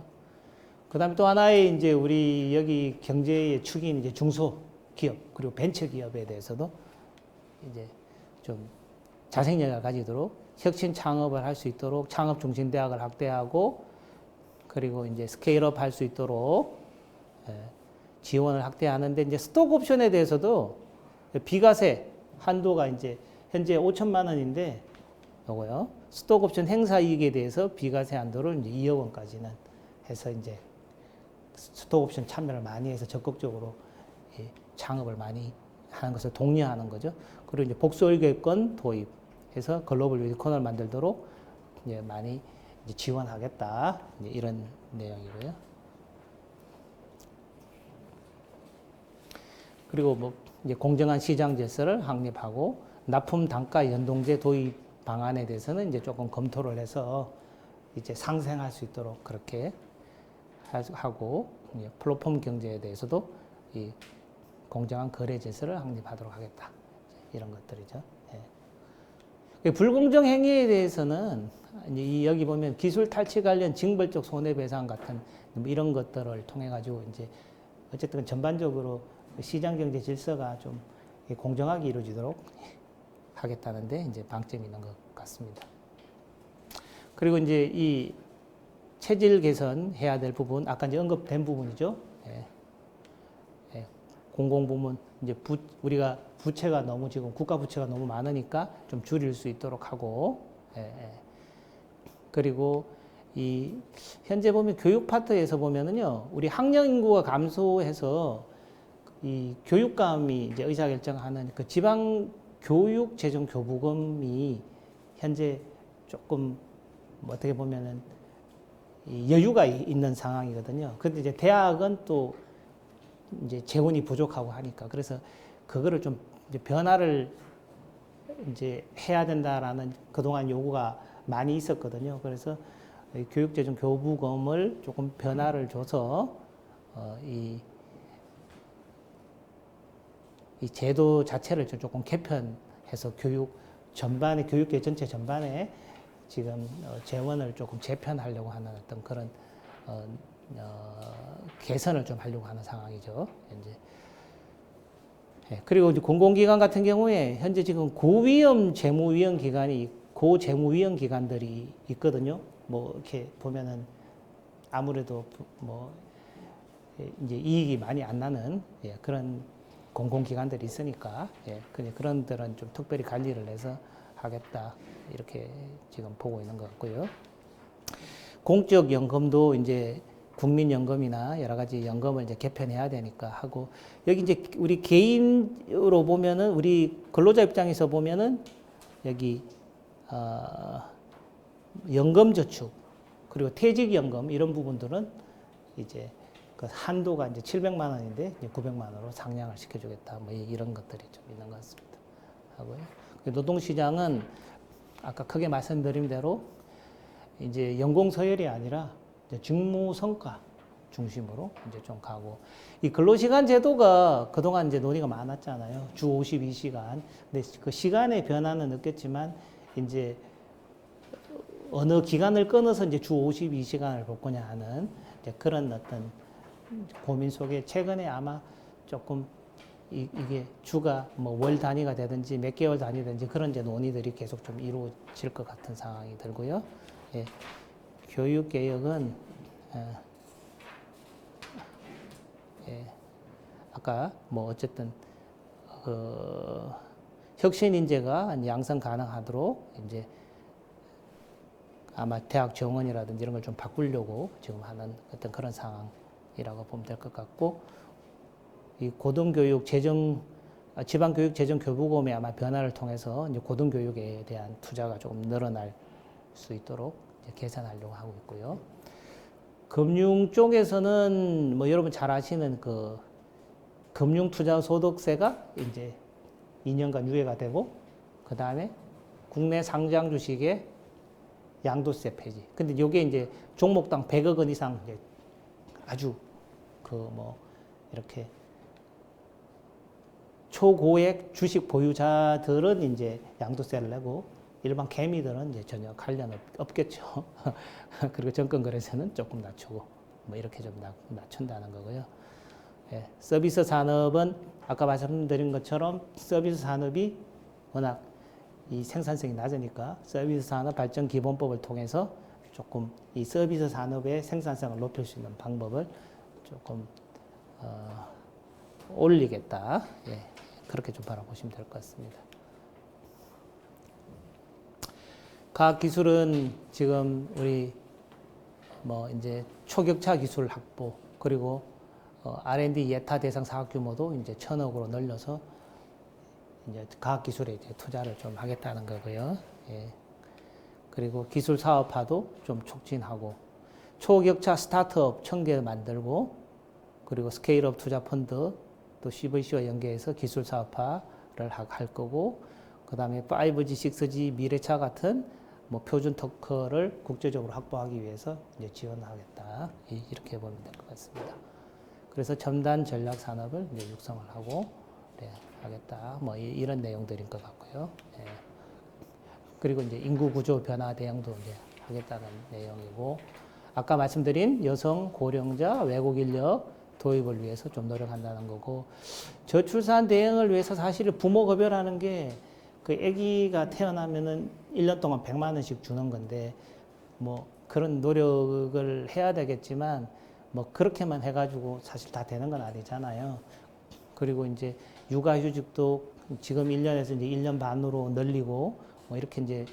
그 다음에 또 하나의 이제 우리 여기 경제의 축인 이제 중소기업 그리고 벤처기업에 대해서도 이제 좀 자생력을 가지도록 혁신 창업을 할 수 있도록 창업 중심 대학을 확대하고 그리고 이제 스케일업 할 수 있도록 지원을 확대하는데 이제 스톡 옵션에 대해서도 비과세 한도가 이제 현재 5천만 원인데 요거요. 스톡 옵션 행사 이익에 대해서 비과세 한도를 이제 2억 원까지는 해서 이제 스톡 옵션 참여를 많이 해서 적극적으로 창업을 많이 하는 것을 독려하는 거죠. 그리고 이제 복수월계권 도입해서 글로벌 유니콘을 만들도록 이제 많이 이제 지원하겠다. 이제 이런 내용이고요. 그리고 뭐 이제 공정한 시장 질서를 확립하고 납품 단가 연동제 도입 방안에 대해서는 이제 조금 검토를 해서 이제 상생할 수 있도록 그렇게 하고 이제 플랫폼 경제에 대해서도 이 공정한 거래 질서를 확립하도록 하겠다. 이런 것들이죠. 예. 불공정 행위에 대해서는 이제 여기 보면 기술 탈취 관련 징벌적 손해배상 같은 뭐 이런 것들을 통해 가지고 이제 어쨌든 전반적으로 시장 경제 질서가 좀 공정하게 이루어지도록 하겠다는데 이제 방점이 있는 것 같습니다. 그리고 이제 이 체질 개선해야 될 부분 아까 이제 언급된 부분이죠. 예. 예. 공공부문 이제 우리가 부채가 너무 지금 국가 부채가 너무 많으니까 좀 줄일 수 있도록 하고 예. 그리고 이 현재 보면 교육 파트에서 보면은요 우리 학령 인구가 감소해서 이 교육감이 이제 의사결정하는 그 지방 교육 재정 교부금이 현재 조금 뭐 어떻게 보면은 여유가 있는 상황이거든요. 근데 이제 대학은 또 이제 재원이 부족하고 하니까 그래서 그거를 좀 이제 변화를 이제 해야 된다라는 그동안 요구가 많이 있었거든요. 그래서 교육재정교부금을 조금 변화를 줘서 이 제도 자체를 조금 개편해서 교육계 전체 전반에 지금 재원을 조금 재편하려고 하는 어떤 그런 개선을 좀 하려고 하는 상황이죠. 현재. 그리고 이제 공공기관 같은 경우에 현재 지금 고위험 재무위원 기관이 고재무위원 기관들이 있거든요. 뭐 이렇게 보면은 아무래도 뭐 이제 이익이 많이 안 나는 그런 공공기관들이 있으니까 그런 데는 좀 특별히 관리를 해서 하겠다 이렇게 지금 보고 있는 것 같고요. 공적 연금도 이제 국민연금이나 여러 가지 연금을 이제 개편해야 되니까 하고 여기 이제 우리 개인으로 보면은 우리 근로자 입장에서 보면은 여기 연금저축 그리고 퇴직연금 이런 부분들은 이제 그 한도가 이제 700만 원인데 이제 900만 원으로 상향을 시켜주겠다 뭐 이런 것들이 좀 있는 것 같습니다. 하고요. 노동시장은 아까 크게 말씀드린 대로 이제 연공 서열이 아니라 이제 직무 성과 중심으로 이제 좀 가고 이 근로시간 제도가 그동안 이제 논의가 많았잖아요. 주 52시간. 근데 그 시간의 변화는 없겠지만 이제 어느 기간을 끊어서 이제 주 52시간을 볼 거냐 하는 이제 그런 어떤 고민 속에 최근에 아마 조금 이게 주가 뭐 월 단위가 되든지 몇 개월 단위든지 그런 이제 논의들이 계속 좀 이루어질 것 같은 상황이 들고요. 예, 교육 개혁은 아까 뭐 어쨌든 혁신 인재가 양성 가능하도록 이제 아마 대학 정원이라든지 이런 걸 좀 바꾸려고 지금 하는 어떤 그런 상황이라고 보면 될 것 같고 이 고등교육 지방교육재정교부금의 아마 변화를 통해서 이제 고등교육에 대한 투자가 조금 늘어날 수 있도록 이제 개선하려고 하고 있고요. 금융 쪽에서는 뭐 여러분 잘 아시는 그 금융투자소득세가 이제 2년간 유예가 되고 그 다음에 국내 상장 주식의 양도세 폐지. 근데 이게 이제 종목당 100억 원 이상 이제 아주 그 뭐 이렇게 초고액 주식 보유자들은 이제 양도세를 내고 일반 개미들은 이제 전혀 관련 없겠죠. 그리고 정권거래세는 조금 낮추고 뭐 이렇게 좀 낮춘다는 거고요. 예, 서비스 산업은 아까 말씀드린 것처럼 서비스 산업이 워낙 이 생산성이 낮으니까 서비스 산업 발전 기본법을 통해서 조금 이 서비스 산업의 생산성을 높일 수 있는 방법을 조금 올리겠다. 예, 그렇게 좀 바라보시면 될 것 같습니다. 과학기술은 지금 우리 뭐 이제 초격차 기술 확보 그리고 R&D 예타 대상 사업 규모도 이제 1,000억으로 늘려서 이제 과학기술에 이제 투자를 좀 하겠다는 거고요. 예. 그리고 기술 사업화도 좀 촉진하고 초격차 스타트업 1,000개 만들고 그리고 스케일업 투자 펀드 또 CVC와 연계해서 기술 사업화를 할 거고 그 다음에 5G, 6G 미래차 같은 뭐 표준 특허를 국제적으로 확보하기 위해서 이제 지원하겠다 이렇게 보면 될 것 같습니다. 그래서 첨단 전략 산업을 이제 육성을 하고 하겠다 뭐 이런 내용들인 것 같고요. 예. 그리고 이제 인구 구조 변화 대응도 이제 하겠다는 내용이고 아까 말씀드린 여성 고령자 외국 인력 도입을 위해서 좀 노력한다는 거고 저출산 대응을 위해서 사실 부모 급여라는 게 그 아기가 태어나면은 1년 동안 100만 원씩 주는 건데 뭐 그런 노력을 해야 되겠지만 뭐 그렇게만 해가지고 사실 다 되는 건 아니잖아요. 그리고 이제 육아휴직도 지금 1년에서 이제 1년 반으로 늘리고 뭐 이렇게 이제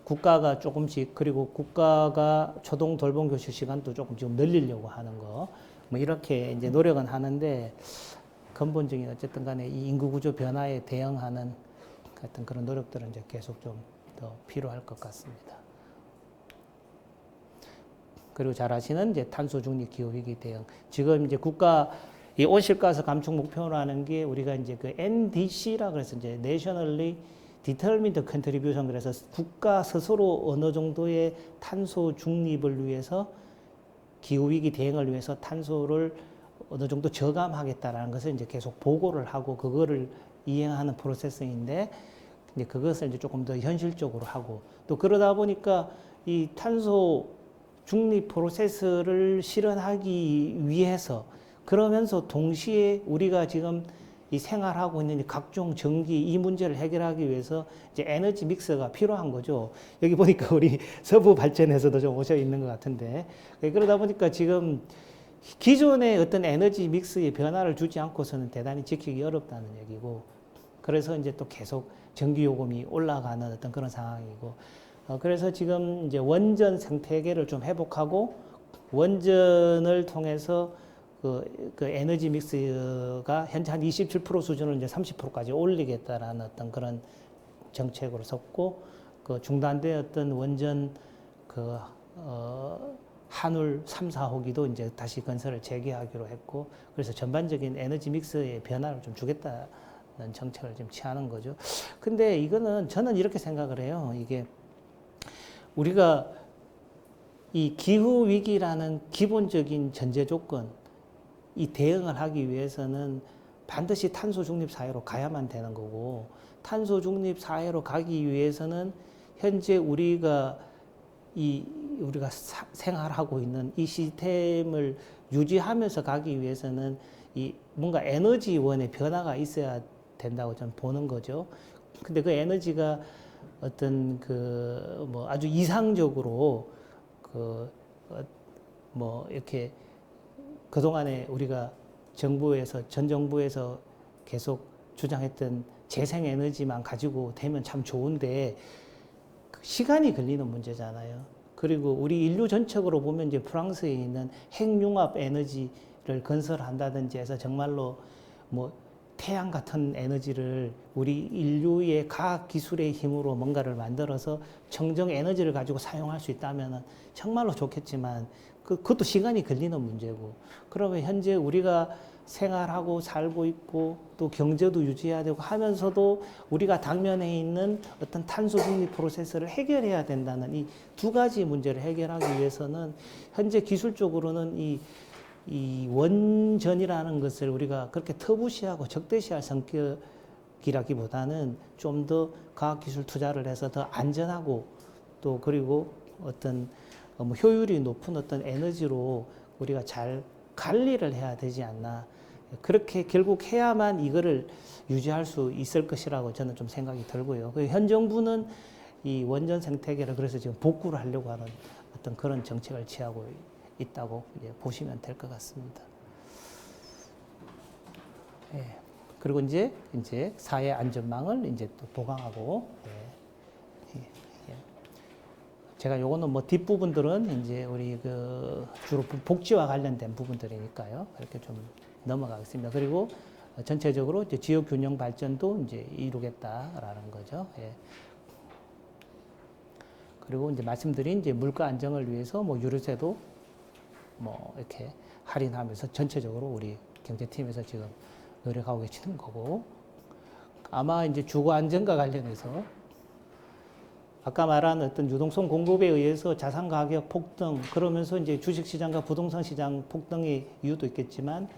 국가가 조금씩 그리고 국가가 초동 돌봄 교실 시간도 조금 지금 늘리려고 하는 거 뭐 이렇게 이제 노력은 하는데 근본적인 어쨌든 간에 이 인구 구조 변화에 대응하는 같은 그런 노력들은 이제 계속 좀 더 필요할 것 같습니다. 그리고 잘 아시는 이제 탄소 중립 기후 위기 대응. 지금 이제 국가 이 온실가스 감축 목표라는 게 우리가 이제 그 NDC라 그래서 이제 Nationally determined contribution, 그래서 국가 스스로 어느 정도의 탄소 중립을 위해서 기후위기 대응을 위해서 탄소를 어느 정도 저감하겠다라는 것을 이제 계속 보고를 하고 그거를 이행하는 프로세스인데 이제 그것을 이제 조금 더 현실적으로 하고 또 그러다 보니까 이 탄소 중립 프로세스를 실현하기 위해서 그러면서 동시에 우리가 지금 이 생활하고 있는 각종 전기 이 문제를 해결하기 위해서 이제 에너지 믹스가 필요한 거죠. 여기 보니까 우리 서부 발전에서도 좀 오셔 있는 것 같은데 그러다 보니까 지금 기존의 어떤 에너지 믹스의 변화를 주지 않고서는 대단히 지키기 어렵다는 얘기고 그래서 이제 또 계속 전기 요금이 올라가는 어떤 그런 상황이고 그래서 지금 이제 원전 생태계를 좀 회복하고 원전을 통해서 그 에너지 믹스가 현재 한 27% 수준을 이제 30%까지 올리겠다라는 어떤 그런 정책으로 섰고 그 중단되었던 원전 한울 3, 4호기도 이제 다시 건설을 재개하기로 했고 그래서 전반적인 에너지 믹스의 변화를 좀 주겠다는 정책을 좀 취하는 거죠. 근데 이거는 저는 이렇게 생각을 해요. 이게 우리가 이 기후 위기라는 기본적인 전제 조건 이 대응을 하기 위해서는 반드시 탄소 중립 사회로 가야만 되는 거고 탄소 중립 사회로 가기 위해서는 현재 우리가 생활하고 있는 이 시스템을 유지하면서 가기 위해서는 이 뭔가 에너지원의 변화가 있어야 된다고 저는 보는 거죠. 근데 그 에너지가 어떤 뭐 아주 이상적으로 뭐 이렇게 그동안에 우리가 전 정부에서 계속 주장했던 재생에너지만 가지고 되면 참 좋은데 시간이 걸리는 문제잖아요. 그리고 우리 인류 전체적으로 보면 이제 프랑스에 있는 핵융합 에너지를 건설한다든지 해서 정말로 뭐 태양 같은 에너지를 우리 인류의 과학 기술의 힘으로 뭔가를 만들어서 청정 에너지를 가지고 사용할 수 있다면 정말로 좋겠지만 그것도 시간이 걸리는 문제고 그러면 현재 우리가 생활하고 살고 있고 또 경제도 유지해야 되고 하면서도 우리가 당면에 있는 어떤 탄소 중립 프로세스를 해결해야 된다는 이 두 가지 문제를 해결하기 위해서는 현재 기술적으로는 이 원전이라는 것을 우리가 그렇게 터부시하고 적대시할 성격이라기보다는 좀 더 과학기술 투자를 해서 더 안전하고 또 그리고 어떤 효율이 높은 어떤 에너지로 우리가 잘 관리를 해야 되지 않나. 그렇게 결국 해야만 이거를 유지할 수 있을 것이라고 저는 좀 생각이 들고요. 현 정부는 이 원전 생태계를 그래서 지금 복구를 하려고 하는 어떤 그런 정책을 취하고 있다고 보시면 될 것 같습니다. 예. 그리고 이제 사회 안전망을 이제 또 보강하고, 제가 요거는 뭐 뒷부분들은 이제 우리 주로 복지와 관련된 부분들이니까요. 이렇게 좀 넘어가겠습니다. 그리고 전체적으로 이제 지역 균형 발전도 이제 이루겠다라는 거죠. 예. 그리고 이제 말씀드린 이제 물가 안정을 위해서 뭐 유류세도 뭐 이렇게 할인하면서 전체적으로 우리 경제팀에서 지금 노력하고 계시는 거고 아마 이제 주거 안정과 관련해서 아까 말한 어떤 유동성 공급에 의해서 자산 가격 폭등 그러면서 이제 주식 시장과 부동산 시장 폭등의 이유도 있겠지만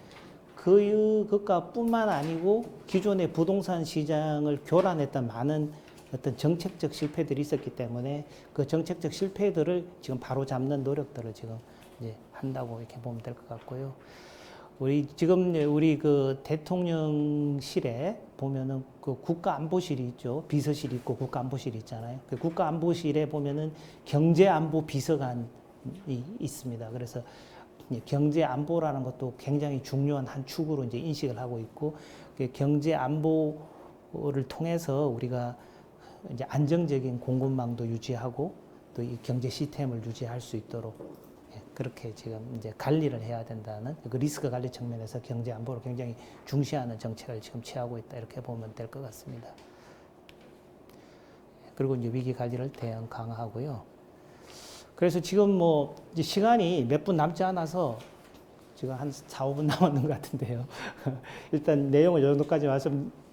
그것과 뿐만 아니고 기존의 부동산 시장을 교란했던 많은 어떤 정책적 실패들이 있었기 때문에 그 정책적 실패들을 지금 바로 잡는 노력들을 지금 이제 한다고 이렇게 보면 될 것 같고요. 우리 대통령실에 보면은 그 국가안보실이 있죠. 비서실이 있고 국가안보실이 있잖아요. 그 국가안보실에 보면은 경제안보 비서관이 있습니다. 그래서 경제안보라는 것도 굉장히 중요한 한 축으로 이제 인식을 하고 있고, 경제안보를 통해서 우리가 이제 안정적인 공급망도 유지하고 또 이 경제 시스템을 유지할 수 있도록 그렇게 지금 이제 관리를 해야 된다는 그 리스크 관리 측면에서 경제 안보를 굉장히 중시하는 정책을 지금 취하고 있다 이렇게 보면 될 것 같습니다. 그리고 이제 위기 관리를 대응 강화하고요. 그래서 지금 뭐 이제 시간이 몇 분 남지 않아서 지금 한 4, 5분 남았는 것 같은데요. 일단 내용을 이 정도까지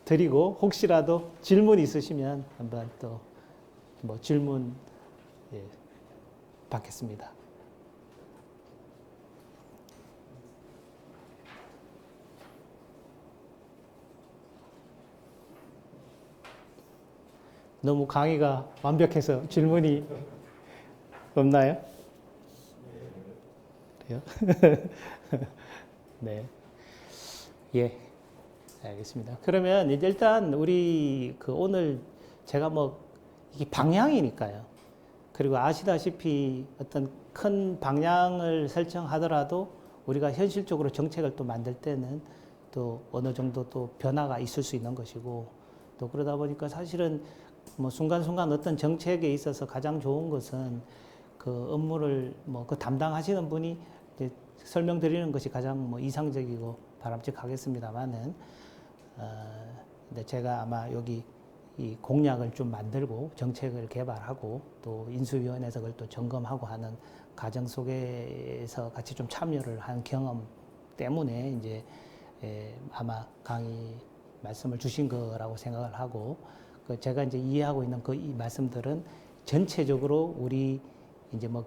드리고 혹시라도 질문 있으시면 한번 또 뭐 질문 예, 받겠습니다. 너무 강의가 완벽해서 질문이 없나요? 그래요? 네. 예. 알겠습니다. 그러면 이제 일단 우리 그 오늘 제가 뭐 이게 방향이니까요. 그리고 아시다시피 어떤 큰 방향을 설정하더라도 우리가 현실적으로 정책을 또 만들 때는 또 어느 정도 또 변화가 있을 수 있는 것이고 또 그러다 보니까 사실은 뭐 순간순간 어떤 정책에 있어서 가장 좋은 것은 그 업무를 뭐 그 담당하시는 분이 이제 설명드리는 것이 가장 뭐 이상적이고 바람직하겠습니다만은 근데 제가 아마 여기 이 공약을 좀 만들고 정책을 개발하고 또 인수위원회에서 그걸 또 점검하고 하는 과정 속에서 같이 좀 참여를 한 경험 때문에 이제 아마 강의 말씀을 주신 거라고 생각을 하고 그 제가 이제 이해하고 있는 그 이 말씀들은 전체적으로 우리 이제 뭐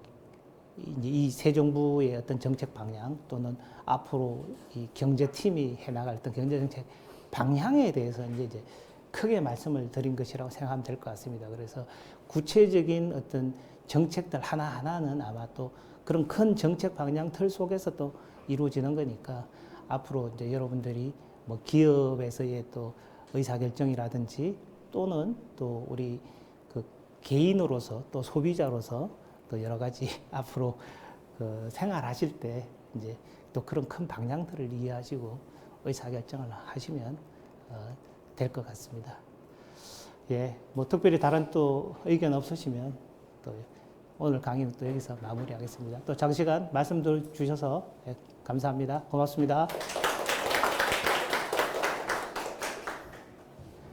이 새 정부의 어떤 정책 방향 또는 앞으로 이 경제팀이 해나갈 어떤 경제정책 방향에 대해서 이제 크게 말씀을 드린 것이라고 생각하면 될 것 같습니다. 그래서 구체적인 어떤 정책들 하나하나는 아마 또 그런 큰 정책 방향 틀 속에서 또 이루어지는 거니까 앞으로 이제 여러분들이 뭐 기업에서의 또 의사결정이라든지 또는 또 우리 그 개인으로서 또 소비자로서 또 여러 가지 앞으로 그 생활하실 때 이제 또 그런 큰 방향들을 이해하시고 의사결정을 하시면 될 것 같습니다. 예, 뭐 특별히 다른 또 의견 없으시면 또 오늘 강의는 또 여기서 마무리하겠습니다. 또 장시간 말씀 주셔서 감사합니다. 고맙습니다.